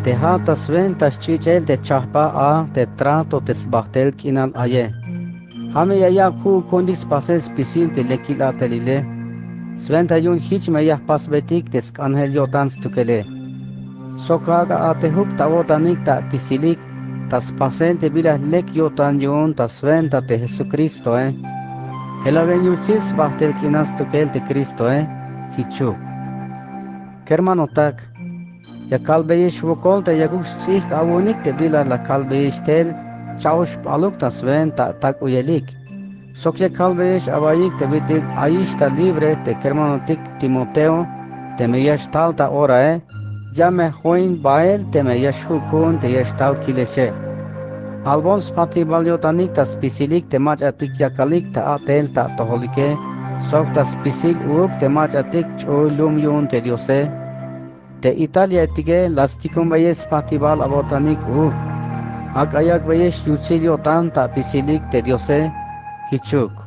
Te hatas ventas chichel te chahpa a te trato te sbahtel kinal aye. Hame yayak hu kondis pases pisil te lekila telile. Sventa yun hiç meyah pasbetik te skanhel yotans tukele. Sokaga ate huk tawotanik ta pisilik tas pasel te bilah lek yotan yun tas sventa te Jesucristo Helaven yutsis bahtel kinas tukel te Cristo hichu. Kermanotak ya kalbeyish vokol te yagush tsik awonik te bilah la kalbeyish tel chaush paluk tas sventa tak uyelik. Sokye kalbeyish abayik te bitil aish ta libre te kermanotik Timoteo te meyash tal ta ora ya me hoin bael te meyash hukun te yesh tal kileshe. Albons pati balyotanik ta spisilik te mach atik yakalik ta atel ta toholike. Sok ta spisil uk te mach atik choylum yun te Diose. Te Italia etige lastikon bayes pati bal abotanik uk. Ak ayak bayesh yutsil yotan ta pisilik te Diose hichuk.